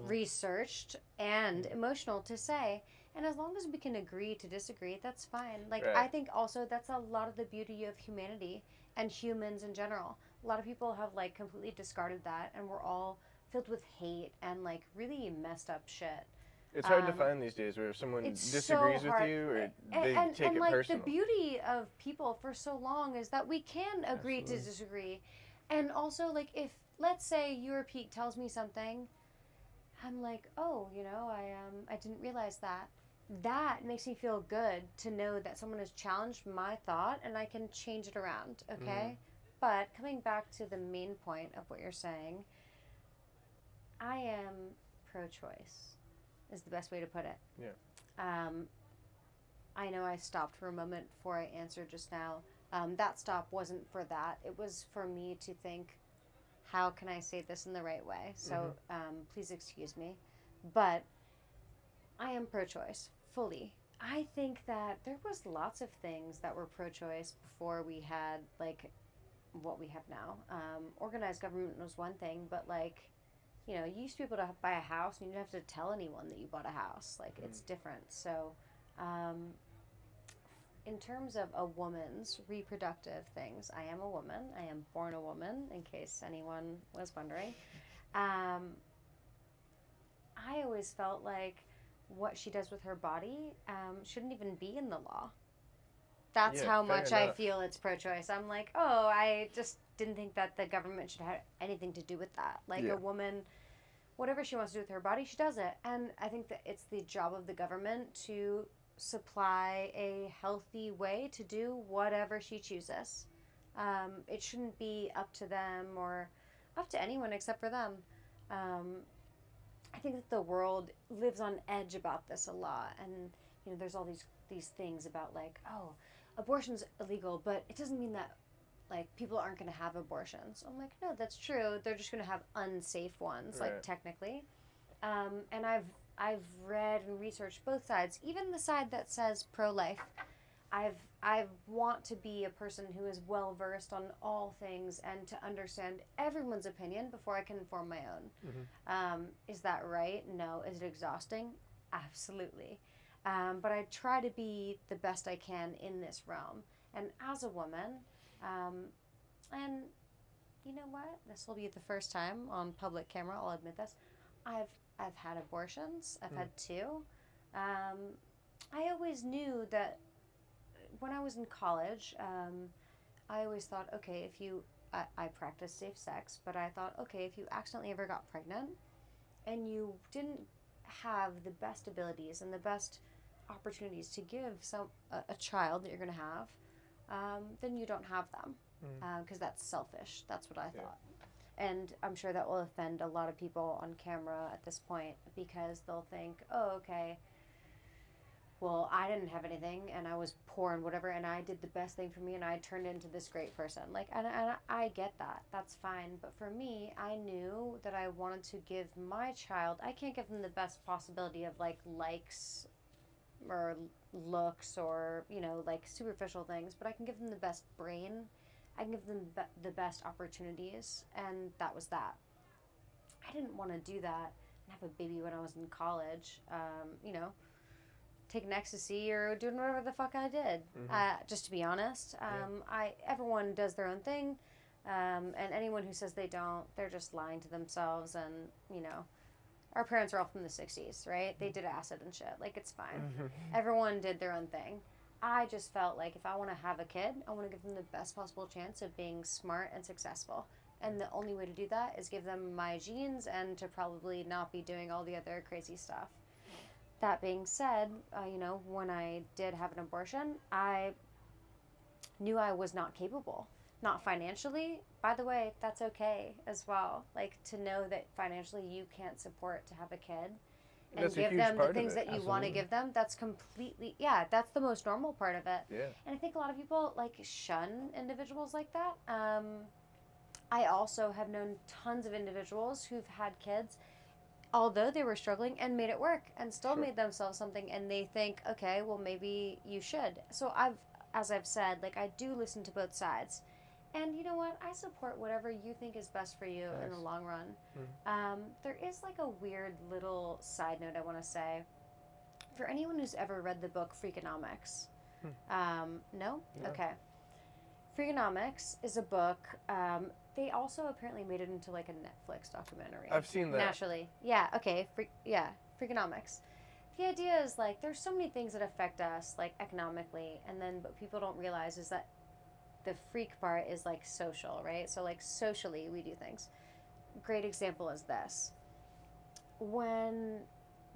researched and emotional to say. And as long as we can agree to disagree, that's fine. Like, right. I think also that's a lot of the beauty of humanity and humans in general. A lot of people have like completely discarded that, and we're all filled with hate and like really messed up shit. It's hard to find these days where if someone disagrees with you or they take it like personal. The beauty of people for so long is that we can agree to disagree. And also, like, if, let's say, your Pete tells me something, I'm like, oh, I didn't realize that. That makes me feel good to know that someone has challenged my thought and I can change it around, okay? But coming back to the main point of what you're saying, I am pro-choice, is the best way to put it. Yeah. I know I stopped for a moment before I answered just now. That stop wasn't for that. It was for me to think, how can I say this in the right way? So please excuse me. But I am pro-choice, fully. I think that there was lots of things that were pro-choice before we had, like, what we have now. Organized government was one thing, but, like, you used to be able to buy a house and you didn't have to tell anyone that you bought a house. Like, it's different. So, in terms of a woman's reproductive things, I am a woman. I am born a woman, in case anyone was wondering. I always felt like what she does with her body shouldn't even be in the law. That's Yeah, how fair much I enough. feel it's pro-choice. I'm like, oh, I just didn't think that the government should have anything to do with that. Like Yeah. a woman, whatever she wants to do with her body, she does it. And I think that it's the job of the government to supply a healthy way to do whatever she chooses. It shouldn't be up to them or up to anyone except for them. I think that the world lives on edge about this a lot, and there's all these things about like, oh, abortion's illegal, but it doesn't mean that like people aren't going to have abortions. I'm like, no, that's true. They're just going to have unsafe ones, like Right. technically. And I've read and researched both sides, even the side that says pro-life. I want to be a person who is well versed on all things and to understand everyone's opinion before I can form my own. Is that right? No. Is it exhausting? Absolutely. But I try to be the best I can in this realm. And as a woman, and you know what? This will be the first time on public camera. I'll admit this. I've had abortions. I've had 2. I always knew that when I was in college, I always thought, okay, I practiced safe sex, but I thought, okay, if you accidentally ever got pregnant and you didn't have the best abilities and the best opportunities to give a child that you're going to have, then you don't have them, because that's selfish. That's what I thought. And I'm sure that will offend a lot of people on camera at this point, because they'll think, oh, okay, well, I didn't have anything, and I was poor and whatever, and I did the best thing for me, and I turned into this great person. Like, and I get that. That's fine. But for me, I knew that I wanted to give my child, I can't give them the best possibility of, like, likes or looks or, like, superficial things, but I can give them the best brain. I can give them the best opportunities, and that was that. I didn't want to do that and have a baby when I was in college, taking ecstasy or doing whatever the fuck I did. Just to be honest, everyone does their own thing, and anyone who says they don't, they're just lying to themselves. And our parents are all from the '60s, right? They did acid and shit. Like, it's fine. Everyone did their own thing. I just felt like if I want to have a kid, I want to give them the best possible chance of being smart and successful. And the only way to do that is give them my genes and to probably not be doing all the other crazy stuff. That being said, when I did have an abortion, I knew I was not capable. Not financially. By the way, that's okay as well. Like, to know that financially you can't support to have a kid and That's a give huge them the part of things it. that you want to give them, that's completely, that's the most normal part of it. Yeah. And I think a lot of people, like, shun individuals like that. I also have known tons of individuals who've had kids, although they were struggling, and made it work and still Sure. made themselves something, and they think, okay, well, maybe you should. So as I've said, like, I do listen to both sides. And you know what? I support whatever you think is best for you in the Nice. long run. There is, like, a weird little side note I want to say. For anyone who's ever read the book Freakonomics. No? No. Okay. Freakonomics is a book. They also apparently made it into, like, a Netflix documentary. I've seen that. Naturally. Yeah, okay. Freakonomics. The idea is, like, there's so many things that affect us, like, economically, and then what people don't realize is that the freak part is, like, social, right? So, like, socially we do things. Great example is this. When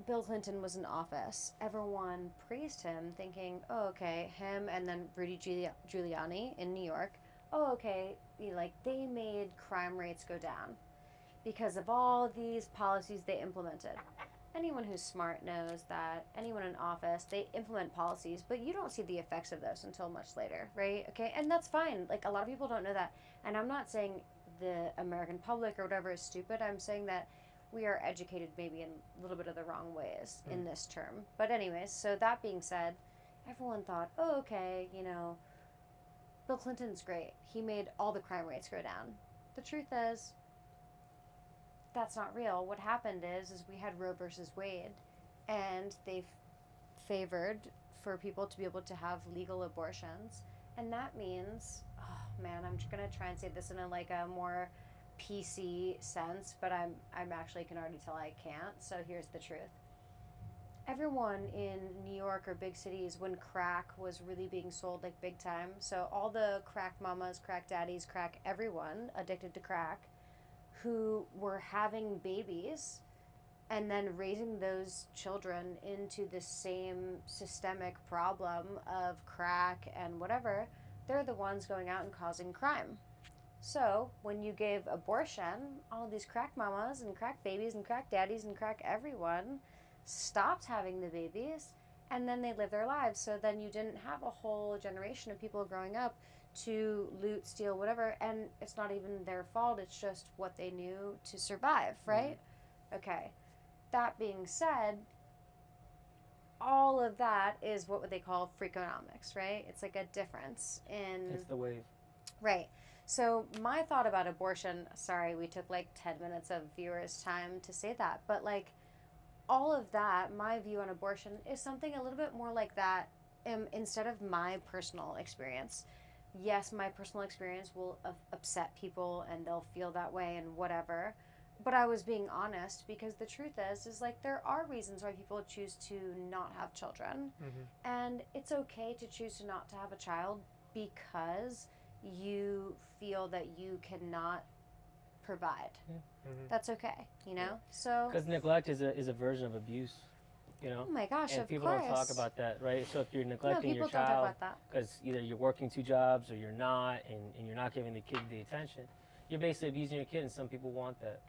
Bill Clinton was in office, everyone praised him, thinking, oh, okay, him and then Rudy Giuliani in New York, oh, okay, they made crime rates go down because of all these policies they implemented. Anyone who's smart knows that anyone in office, they implement policies, but you don't see the effects of those until much later, right? Okay, and that's fine. Like, a lot of people don't know that. And I'm not saying the American public or whatever is stupid. I'm saying that we are educated maybe in a little bit of the wrong ways in this term. But anyways, so that being said, everyone thought, oh, okay, Bill Clinton's great. He made all the crime rates go down. The truth is, that's not real. What happened is we had Roe versus Wade, and they favored for people to be able to have legal abortions, and that means, oh man, I'm just gonna try and say this in a more PC sense, but I'm actually can already tell I can't. So here's the truth. Everyone in New York or big cities, when crack was really being sold like big time, so all the crack mamas, crack daddies, crack everyone addicted to crack who were having babies and then raising those children into the same systemic problem of crack and whatever, they're the ones going out and causing crime. So when you gave abortion, all these crack mamas and crack babies and crack daddies and crack everyone stopped having the babies, and then they lived their lives. So then you didn't have a whole generation of people growing up to loot, steal, whatever, and it's not even their fault. It's just what they knew to survive, right? Okay. That being said, all of that is what they call freakonomics, right? It's like a difference in... It's the wave. Right. So my thought about abortion, sorry, we took like 10 minutes of viewers' time to say that, but like all of that, my view on abortion is something a little bit more like that instead of my personal experience. Yes, my personal experience will upset people and they'll feel that way and whatever, but I was being honest because the truth is like there are reasons why people choose to not have children, and it's okay to choose to not to have a child because you feel that you cannot provide. That's okay, you know? So Because neglect is a version of abuse, you know? oh my gosh, And of people course. don't talk about that, right? So if you're No, neglecting people your don't talk child about that. because either you're working 2 jobs or you're not, and you're not giving the kid the attention, you're basically abusing your kid, and some people want that.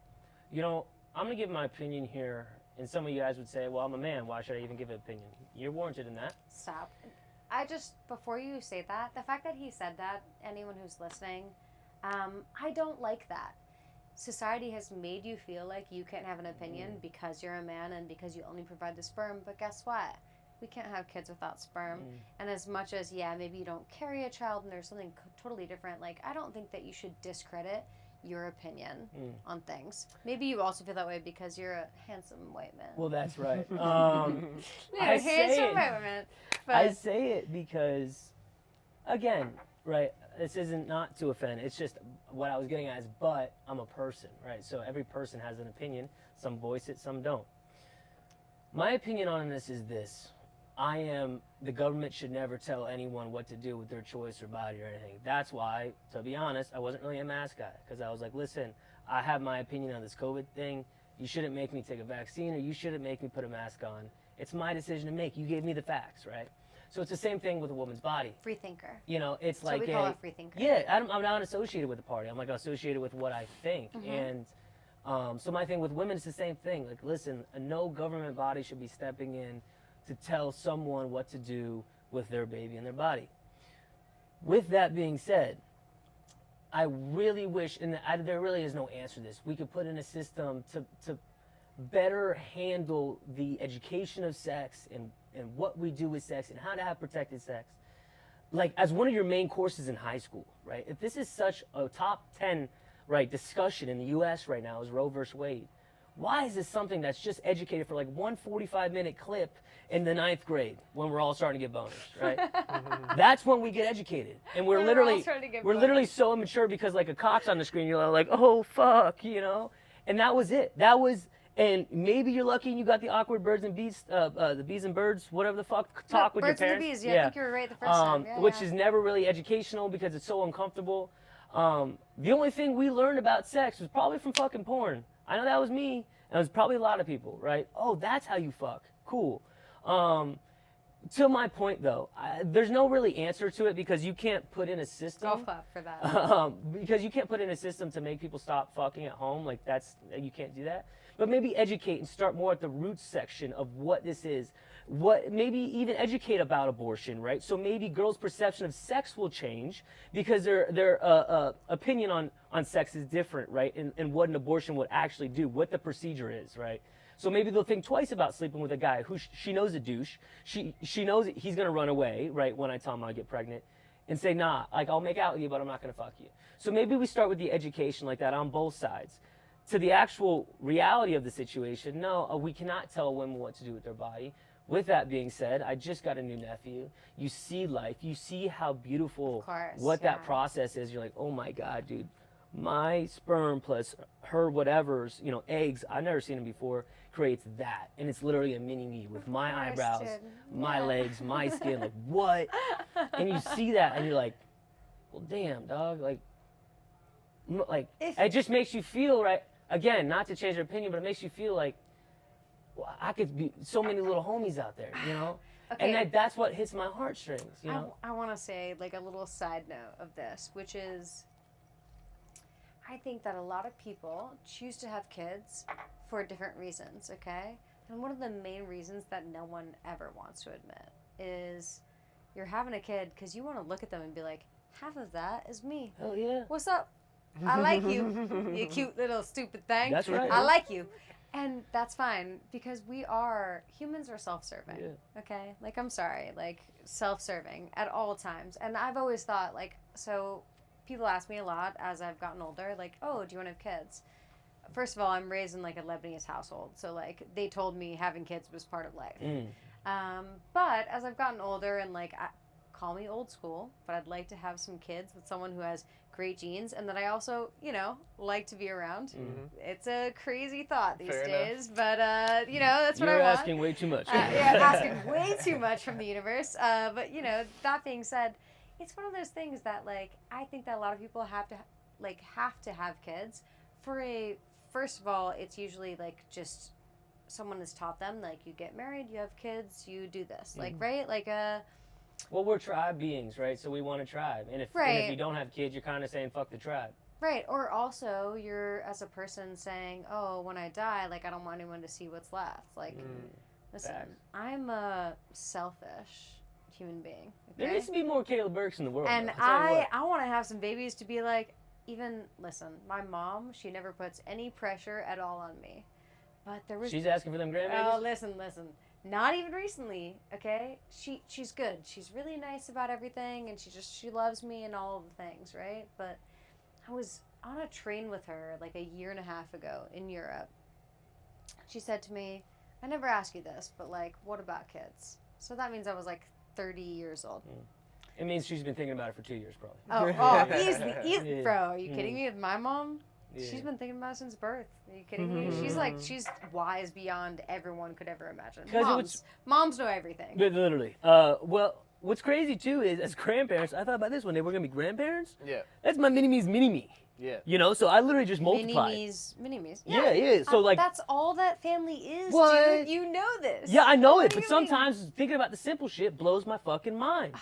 You know, I'm going to give my opinion here, and some of you guys would say, well, I'm a man, why should I even give an opinion? You're warranted in that. Stop. I just, before you say that, the fact that he said that, anyone who's listening, I don't like that. Society has made you feel like you can't have an opinion because you're a man and because you only provide the sperm, but guess what? We can't have kids without sperm. And as much as, yeah, maybe you don't carry a child and there's something totally different, like, I don't think that you should discredit your opinion on things. Maybe you also feel that way because you're a handsome white man. Well, that's right. You're I a handsome say it. white man. But I say it because, again, right, this isn't not to offend. It's just what I was getting at is, but I'm a person, right? So every person has an opinion. Some voice it, some don't. My opinion on this is this. The government should never tell anyone what to do with their choice or body or anything. That's why, to be honest, I wasn't really a mask guy, because I was like, listen, I have my opinion on this COVID thing. You shouldn't make me take a vaccine, or you shouldn't make me put a mask on. It's my decision to make. You gave me the facts, right? So it's the same thing with a woman's body. free thinker. You know, it's So like we call it free thinker. Yeah, I'm not associated with the party. I'm like associated with what I think. And so my thing with women is the same thing. Like, listen, no government body should be stepping in to tell someone what to do with their baby and their body. With that being said, I really wish, and there really is no answer to this, we could put in a system to better handle the education of sex and what we do with sex and how to have protected sex. Like, as one of your main courses in high school, right? If this is such a top 10, right, discussion in the U.S. right now is Roe versus Wade, why is this something that's just educated for like one 45-minute clip in the 9th grade when we're all starting to get boners, right? That's when we get educated, and we're When we're all literally starting to get literally boners. so immature because like a cock's on the screen, you're like, oh fuck, you know? And that was it. That was. And maybe you're lucky and you got the awkward birds and bees, the bees and birds, whatever the fuck, talk with birds your and the parents. bees. Yeah, I think you were right the first time. Yeah, which yeah. is never really educational because it's so uncomfortable. The only thing we learned about sex was probably from fucking porn. I know that was me, and it was probably a lot of people, right? Oh, that's how you fuck. Cool. To my point, though, there's no really answer to it because you can't put in a system. Golf clap for that. Because you can't put in a system to make people stop fucking at home. Like, you can't do that. But maybe educate and start more at the roots section of what this is. Maybe even educate about abortion, right? So maybe girls' perception of sex will change because their opinion on sex is different, right? And what an abortion would actually do, what the procedure is, right? So maybe they'll think twice about sleeping with a guy who she knows a douche. She knows that he's gonna run away, right, when I tell him I get pregnant, and say, nah, like, I'll make out with you, but I'm not gonna fuck you. So maybe we start with the education like that on both sides. To the actual reality of the situation, no, we cannot tell women what to do with their body. With that being said, I just got a new nephew. You see life, you see how beautiful Of course, what that yeah. process is. You're like, oh my God, dude, my sperm plus her whatever's, eggs, I've never seen them before, creates that. And it's literally a mini me with my eyebrows, my legs, my skin. Like, what? And you see that and you're like, well, damn, dog. Like it just makes you feel right. Again, not to change your opinion, but it makes you feel like, well, I could be so many little homies out there, Okay. And that's what hits my heartstrings, I want to say like a little side note of this, which is I think that a lot of people choose to have kids for different reasons, okay? And one of the main reasons that no one ever wants to admit is you're having a kid because you want to look at them and be like, half of that is me. Hell yeah. What's up? I like you. You cute little stupid thing. That's right. I like you. And that's fine because humans are self-serving. Yeah. Okay? Like, I'm sorry. Like, self-serving at all times. And I've always thought, like, so people ask me a lot as I've gotten older, like, oh, do you want to have kids? First of all, I'm raised in, like, a Lebanese household. So, like, they told me having kids was part of life. But as I've gotten older and, like, call me old school, but I'd like to have some kids with someone who has great genes and that I also, like to be around. It's a crazy thought these days, but, that's what I want. You're asking way too much. Asking way too much from the universe. But, that being said, it's one of those things that, like, I think that a lot of people have to have kids first of all, it's usually, like, just someone has taught them, like, you get married, you have kids, you do this. Like, right? Like, well, we're tribe beings, right? So we want a tribe. And if you don't have kids, you're kind of saying, fuck the tribe. Right. Or also, you're, as a person, saying, oh, when I die, like, I don't want anyone to see what's left. Like, listen, Facts. I'm a selfish human being. Okay? There needs to be more Cayla Birks in the world. And though. I'll tell you what. I want to have some babies to be like, listen, my mom, she never puts any pressure at all on me. But there was... She's asking for them grandbabies? Oh, listen. Not even recently, okay? She's good. She's really nice about everything, and she loves me and all of the things, right? But I was on a train with her like a year and a half ago in Europe. She said to me, I never asked you this, but, like, what about kids? So that means I was like 30 years old. It means she's been thinking about it for 2 years, probably. Oh, easily. Bro, are you kidding me? With my mom? Yeah. She's been thinking about it since birth. Are you kidding me? She's wise beyond everyone could ever imagine. Moms know everything. Literally. Well, what's crazy, too, is as grandparents, I thought about this one day, we're going to be grandparents? Yeah. That's my mini-me's mini-me. Yeah. So I literally just multiplied. Mini-me's. Yeah. So, like... That's all that family is, What? dude. You know this. Yeah, I know What it, do but you sometimes thinking about the simple shit blows my fucking mind,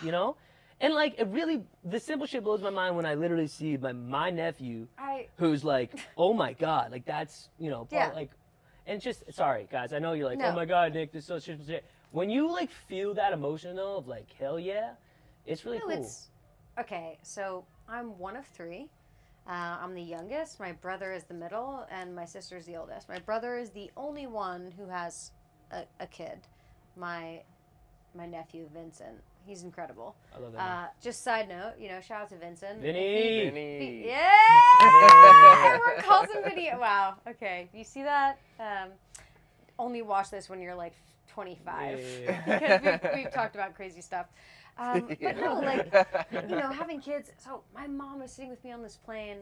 And, like, the simple shit blows my mind when I literally see my nephew, who's like, oh my God, like, that's, like, and just, sorry, guys, I know you're like, No. oh my God, Nick, this is so shit. When you, like, feel that emotion, though, of, like, hell yeah, it's really cool. Okay, so I'm one of three. I'm the youngest. My brother is the middle, and my sister is the oldest. My brother is the only one who has a kid. My nephew, Vincent. He's incredible. I love that. Just side note, shout out to Vincent. Vinny! Yeah! Everyone calls him Vinny. Wow. Okay. You see that? Only watch this when you're like 25. Yeah. Because we've talked about crazy stuff. But no, like, having kids. So my mom is sitting with me on this plane,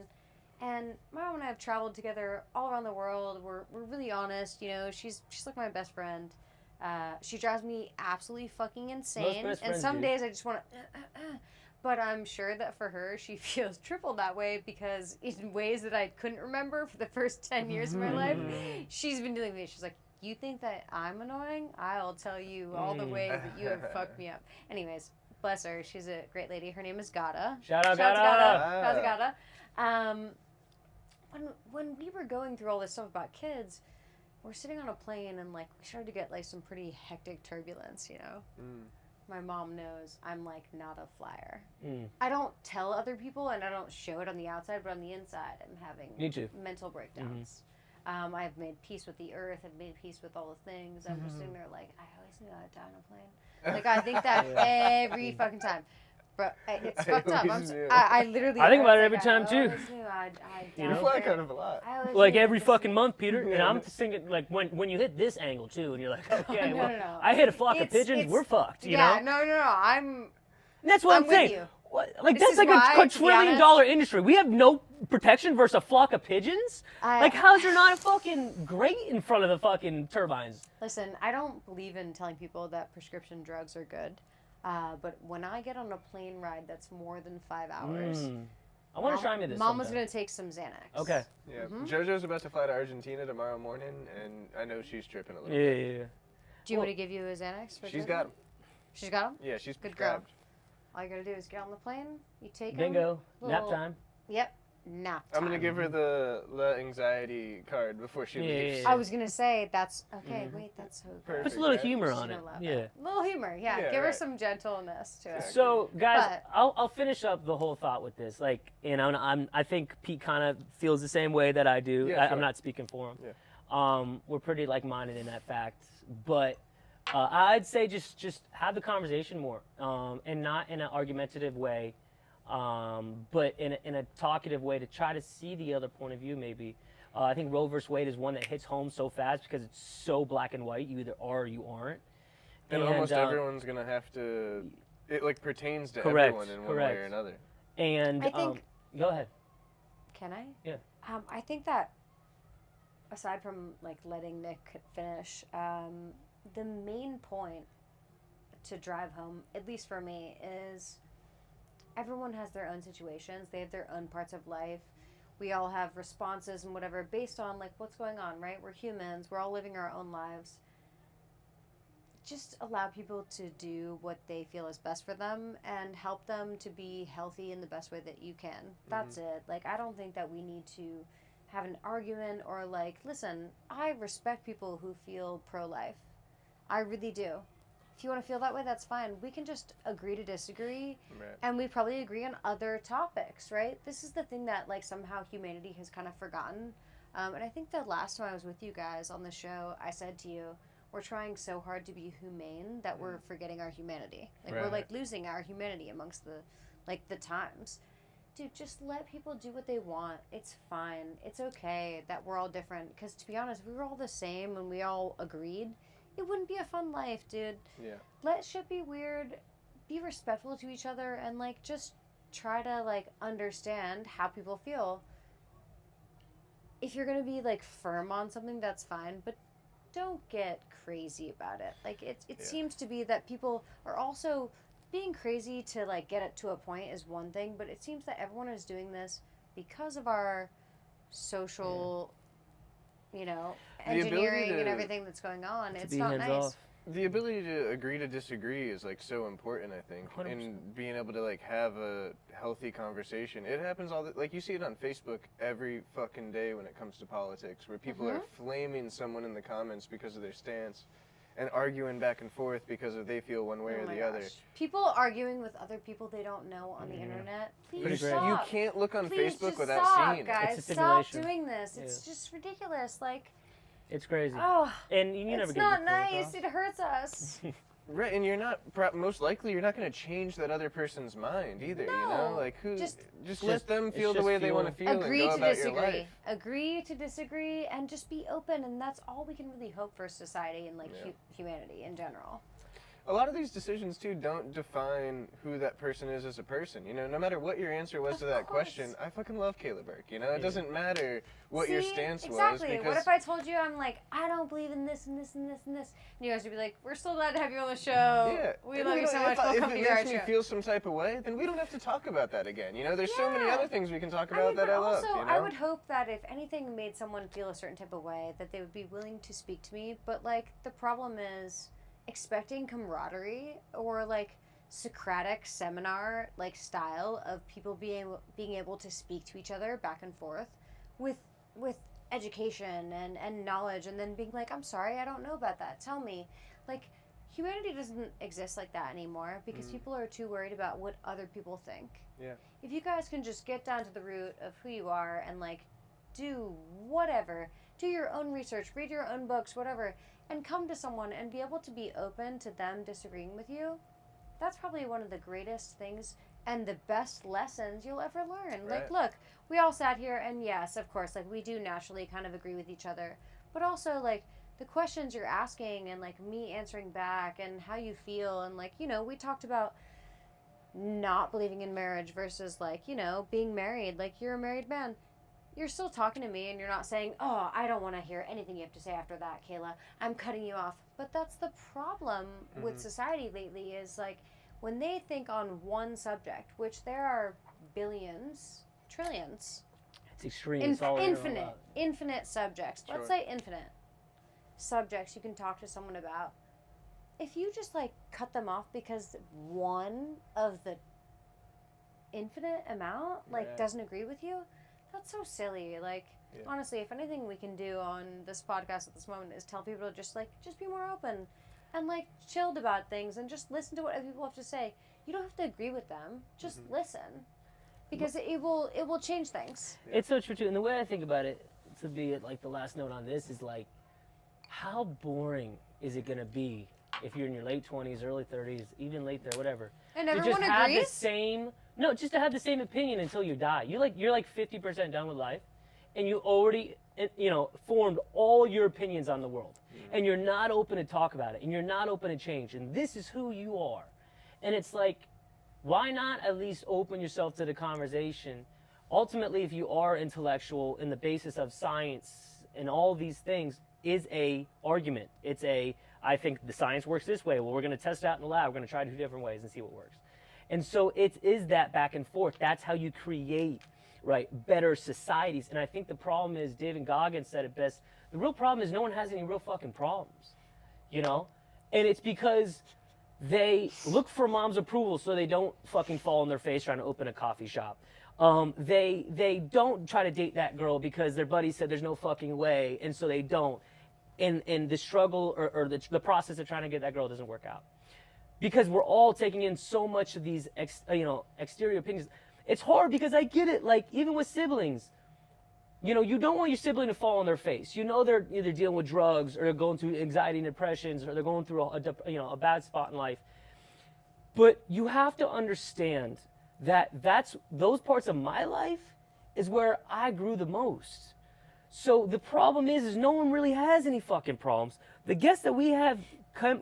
and my mom and I have traveled together all around the world. We're really honest. She's like my best friend. She drives me absolutely fucking insane. And some days I just want to, but I'm sure that for her, she feels triple that way because in ways that I couldn't remember for the first 10 years of my life, she's been dealing with me. She's like, you think that I'm annoying? I'll tell you all the ways that you have fucked me up. Anyways, bless her. She's a great lady. Her name is Gada. Shout out Gada. Gada. Shout out Gada. When we were going through all this stuff about kids, we're sitting on a plane and, like, we started to get, like, some pretty hectic turbulence, My mom knows I'm, like, not a flyer. I don't tell other people and I don't show it on the outside, but on the inside I'm having mental breakdowns. I've made peace with the earth. I've made peace with all the things. I'm just sitting there like, I always knew I'd die on a plane. Like, I think that every fucking time. Bro, it's fucked up. I literally... I think about it every time, too. I always knew I'd die. You fly kind of a lot. Like every fucking month, Peter. And I'm just thinking, like, when you hit this angle, too, and you're like, okay, No. I hit a flock of pigeons, we're fucked, you know? No. That's what I'm saying. With you. What? Like This that's is like why, a to be $1 trillion industry. We have no protection versus a flock of pigeons. Like how's there not a fucking grate in front of the fucking turbines? Listen, I don't believe in telling people that prescription drugs are good. But when I get on a plane ride that's more than 5 hours, I want to try me this. Mama's sometime. gonna take some Xanax. Okay. Yeah, JoJo's about to fly to Argentina tomorrow morning, and I know she's tripping a little Yeah, bit. yeah. Do you want me to give you a Xanax? For She's JoJo? got him. She's got them? Yeah, she's Good girl. prescribed. All you gotta do is get on the plane, you take 'em, Bingo. Nap little- time. Yep, nap I'm gonna time. give her the anxiety card before she leaves. Yeah. I was gonna say that's okay. Wait, that's so good. Perfect. Puts a little right? humor She's on it. gonna love Yeah. it. Little humor, yeah. Yeah, Give her right. some gentleness to it. So, guys, But- I'll finish up the whole thought with this. Like, you know, I think Pete kind of feels the same way that I do. Yeah, I'm sure. not speaking for him. Yeah. We're pretty like-minded in that fact, but I'd say just have the conversation more, and not in an argumentative way, but in a talkative way to try to see the other point of view. Maybe I think Roe vs. Wade is one that hits home so fast because it's so black and white. You either are or you aren't. And almost everyone's gonna have to. It like pertains to Correct, everyone in one way correct. or another. And I think- go ahead. Can I? Yeah. I think that aside from like letting Nick finish, the main point to drive home, at least for me, is everyone has their own situations. They have their own parts of life. We all have responses and whatever based on like what's going on, right? We're humans. We're all living our own lives. Just allow people to do what they feel is best for them and help them to be healthy in the best way that you can. That's it. Like, I don't think that we need to have an argument or like, listen, I respect people who feel pro-life. I really do. If you want to feel that way, that's fine. We can just agree to disagree, Right. and we probably agree on other topics, right? This is the thing that like somehow humanity has kind of forgotten. And I think the last time I was with you guys on the show, I said to you, we're trying so hard to be humane that we're forgetting our humanity. Like we're Right. like losing our humanity amongst the times. Dude, just let people do what they want. It's fine. It's okay that we're all different. Because to be honest, if we were all the same and we all agreed, it wouldn't be a fun life, dude. Yeah. Let shit be weird. Be respectful to each other and like just try to like understand how people feel. If you're gonna be like firm on something, that's fine. But don't get crazy about it. Like it seems to be that people are also being crazy to like get it to a point is one thing, but it seems that everyone is doing this because of our social, you know, The ability engineering and to- everything that's going on. To It's be not hands nice. off. The ability to agree to disagree is like so important, I think, 100%. and being able to like have a healthy conversation. It happens like you see it on Facebook every fucking day when it comes to politics, where people are flaming someone in the comments because of their stance, and arguing back and forth because of they feel one way Oh or my the other. gosh. People arguing with other people they don't know on the internet. Pretty Please great. stop. You can't look on Please Facebook just without stop, seeing it. guys. It's a Stop stipulation. doing this. It's just ridiculous. Like, It's crazy. oh, And you never it's get not your point nice. across. It hurts us. Right, and you're not most likely you're not going to change that other person's mind either. You know, No, like who just- let them it's feel the just way they want to fuel. feel Agree and go to about your disagree. life. Agree to disagree, and just be open. And that's all we can really hope for society and like Yeah. humanity in general. A lot of these decisions too don't define who that person is as a person. You know, no matter what your answer was to that course. question, I fucking love Cayla Birk. You know, it doesn't matter what your See? stance exactly. was because What if I told you I'm like, I don't believe in this and this and this and this, and you guys would be like, we're so glad to have you on the show. yeah, We and love you so much. If, We'll if come it to your makes me show. feel some type of way, then we don't have to talk about that again. You know, there's so many Yeah. other things we can talk I about mean, that but I love. also, You know? I would hope that if anything made someone feel a certain type of way, that they would be willing to speak to me. But like, the problem is expecting camaraderie or like Socratic seminar like style of people being able to speak to each other back and forth with education and knowledge, and then being like, I'm sorry, I don't know about that. Tell me. Like, humanity doesn't exist like that anymore because people are too worried about what other people think. Yeah. If you guys can just get down to the root of who you are and like do whatever, do your own research, read your own books, whatever, and come to someone and be able to be open to them disagreeing with you, that's probably one of the greatest things and the best lessons you'll ever learn. Like, Right. look, we all sat here and yes, of course, like we do naturally kind of agree with each other, but also like the questions you're asking and like me answering back and how you feel and like, you know, we talked about not believing in marriage versus like, you know, being married, like you're a married man. You're still talking to me and you're not saying, oh, I don't want to hear anything you have to say after that, Cayla. I'm cutting you off. But that's the problem with society lately is like when they think on one subject, which there are billions, trillions, It's extreme. It's all infinite subjects. Let's say infinite subjects you can talk to someone about. If you just like cut them off because one of the infinite amount like doesn't agree with you, that's so silly. Like honestly, if anything we can do on this podcast at this moment is tell people to just be more open and like chilled about things and just listen to what other people have to say. You don't have to agree with them. Just listen. Because it will change things. It's so true too. And the way I think about it, to be like the last note on this, is like, how boring is it gonna be if you're in your late 20s, early 30s, even late there, whatever? And to everyone just have agrees? just to have the same opinion until you die. You're like 50% done with life, and you already formed all your opinions on the world, and you're not open to talk about it, and you're not open to change, and this is who you are, and it's like, why not at least open yourself to the conversation? Ultimately, if you are intellectual, in the basis of science and all these things is a argument. It's I think the science works this way. Well, we're going to test it out in the lab. We're going to try 2 different ways and see what works. And so it is that back and forth. That's how you create, right, better societies. And I think the problem is, David Goggins said it best, the real problem is no one has any real fucking problems, you know? And it's because they look for mom's approval so they don't fucking fall on their face trying to open a coffee shop. They don't try to date that girl because their buddy said there's no fucking way, and so they don't. And the struggle or the process of trying to get that girl doesn't work out. Because we're all taking in so much of these exterior opinions. It's hard because I get it, like even with siblings. You know, you don't want your sibling to fall on their face. You know they're either dealing with drugs or they're going through anxiety and depressions or they're going through a bad spot in life. But you have to understand that those parts of my life is where I grew the most. So the problem is no one really has any fucking problems. The guests that we have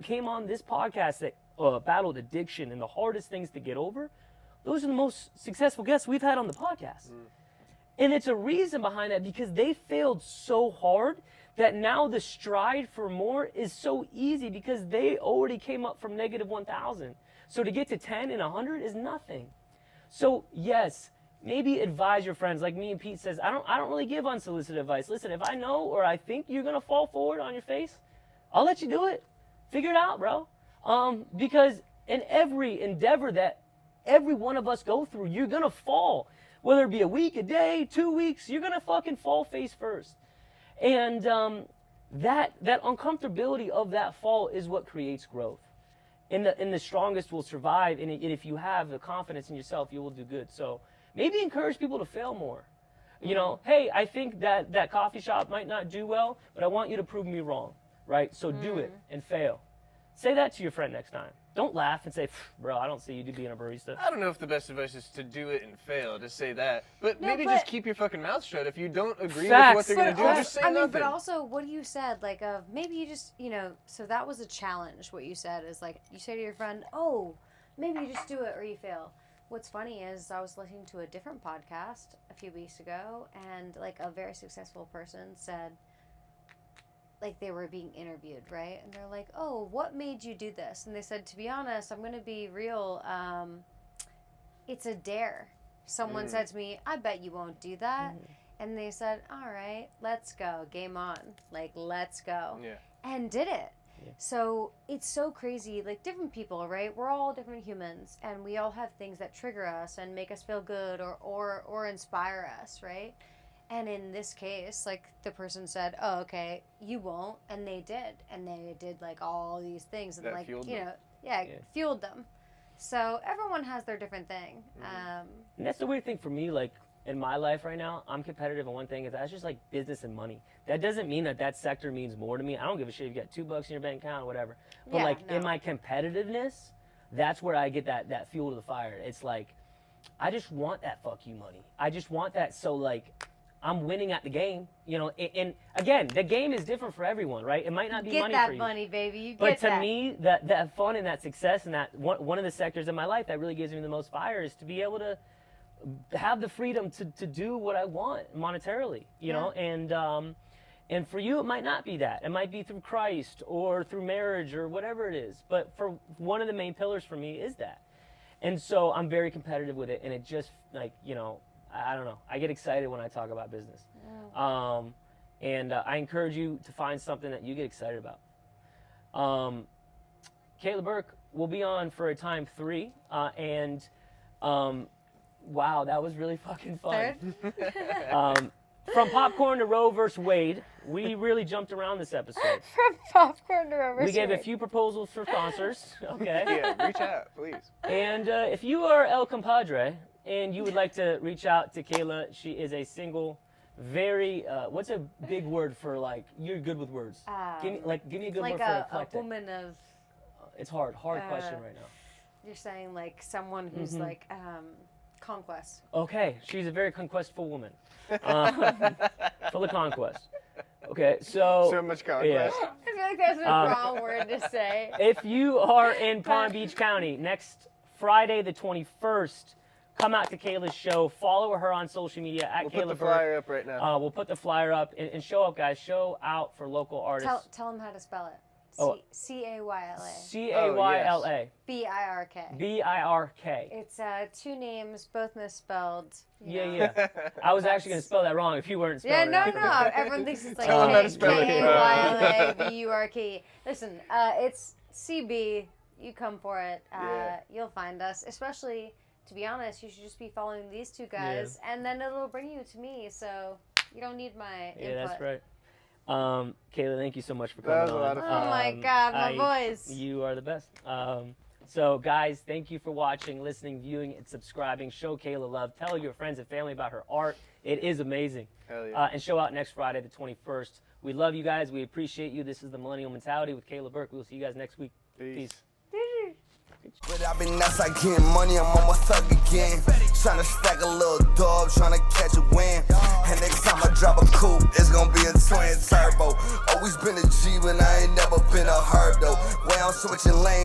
came on this podcast that battled addiction and the hardest things to get over, those are the most successful guests we've had on the podcast. And it's a reason behind that because they failed so hard that now the stride for more is so easy because they already came up from negative 1,000. So to get to 10 and 100 is nothing. So yes, maybe advise your friends. Like me and Pete says, I don't really give unsolicited advice. Listen, if I know or I think you're gonna fall forward on your face, I'll let you do it. Figure it out, bro. Because in every endeavor that every one of us go through, you're gonna fall. Whether it be a week, a day, 2 weeks, you're gonna fucking fall face first. And that uncomfortability of that fall is what creates growth. And the strongest will survive. And if you have the confidence in yourself, you will do good. So maybe encourage people to fail more. You know, hey, I think that coffee shop might not do well, but I want you to prove me wrong, right? So do it and fail. Say that to your friend next time. Don't laugh and say, bro, I don't see you being a barista. I don't know if the best advice is to do it and fail, just say that. But maybe just keep your fucking mouth shut. If you don't agree with what they're going to do, just say nothing. But also what you said, like, maybe you just, so that was a challenge. What you said is like, you say to your friend, oh, maybe you just do it or you fail. What's funny is I was listening to a different podcast a few weeks ago, and like a very successful person said, like they were being interviewed, right? And they're like, oh, what made you do this? And they said, to be honest, I'm going to be real. It's a dare. Someone said to me, I bet you won't do that. And they said, all right, let's go. Game on. Like, let's go. Yeah. And did it. Yeah. So it's so crazy. Like different people, right? We're all different humans, and we all have things that trigger us and make us feel good or inspire us, right? And in this case, like the person said, oh, okay, you won't. And they did. And they did like all these things. And that like, fueled them. Fueled them. So everyone has their different thing. And that's the weird thing for me, like in my life right now, I'm competitive in one thing, is that's just like business and money. That doesn't mean that sector means more to me. I don't give a shit if you got $2 in your bank account or whatever. But in my competitiveness, that's where I get that fuel to the fire. It's like, I just want that fuck you money. I just want that. So like, I'm winning at the game, you know. And again, the game is different for everyone, right? It might not be Get money that for you. money, baby. You But get to that. me, that fun and that success and that one of the sectors in my life that really gives me the most fire is to be able to have the freedom to do what I want monetarily, you know. And for you, it might not be that. It might be through Christ or through marriage or whatever it is. But for one of the main pillars for me is that. And so I'm very competitive with it, and it just, like, you know, I don't know. I get excited when I talk about business. And I encourage you to find something that you get excited about. Cayla Birk will be on for a time 3. Wow, that was really fucking fun. Third. From popcorn to Roe versus Wade, we really jumped around this episode. From popcorn to Roe We gave a Wade. few proposals for sponsors, okay? Yeah, reach out, please. And if you are El Compadre and you would like to reach out to Cayla, she is a single, very, what's a big word for, like, you're good with words? Give me a good Like word for a eclectic. woman of, It's hard question right now. you're saying like someone who's like conquest. Okay, she's a very conquestful woman. Full of conquest. Okay, So much yeah. conquest. I feel like that's a wrong word to say. If you are in Palm Beach County next Friday the 21st, come out to Cayla's show. Follow her on social media at We'll Cayla put the Birk. flyer up right now. We'll put the flyer up and show up, guys. Show out for local artists. Tell them how to spell it. Oh. Cayla. Cayla Birk. Birk. It's 2 names, both misspelled. you know. Yeah. I was actually going to spell that wrong if you weren't Yeah, spelling no, it. no. Everyone thinks it's like Tell 'em how to spell it. Cayla. Listen, it's CB. You come for it. Yeah. You'll find us. Especially, to be honest, you should just be following these 2 guys, and then it'll bring you to me. So you don't need my input. Yeah, that's right. Cayla, thank you so much for coming That was a on. lot of fun. Oh my God, my boys. You are the best. So, guys, thank you for watching, listening, viewing, and subscribing. Show Cayla love. Tell your friends and family about her art. It is amazing. Hell yeah. And show out next Friday, the 21st. We love you guys. We appreciate you. This is the Millennial Mentality with Cayla Birk. We'll see you guys next week. Peace. But I've been outside getting money, I'm on my thug again. Tryna stack a little dub, tryna catch a win. And next time I drop a coupe, it's gonna be a twin turbo. Always been a G, but I ain't never been a herb though. Way I'm switching lanes.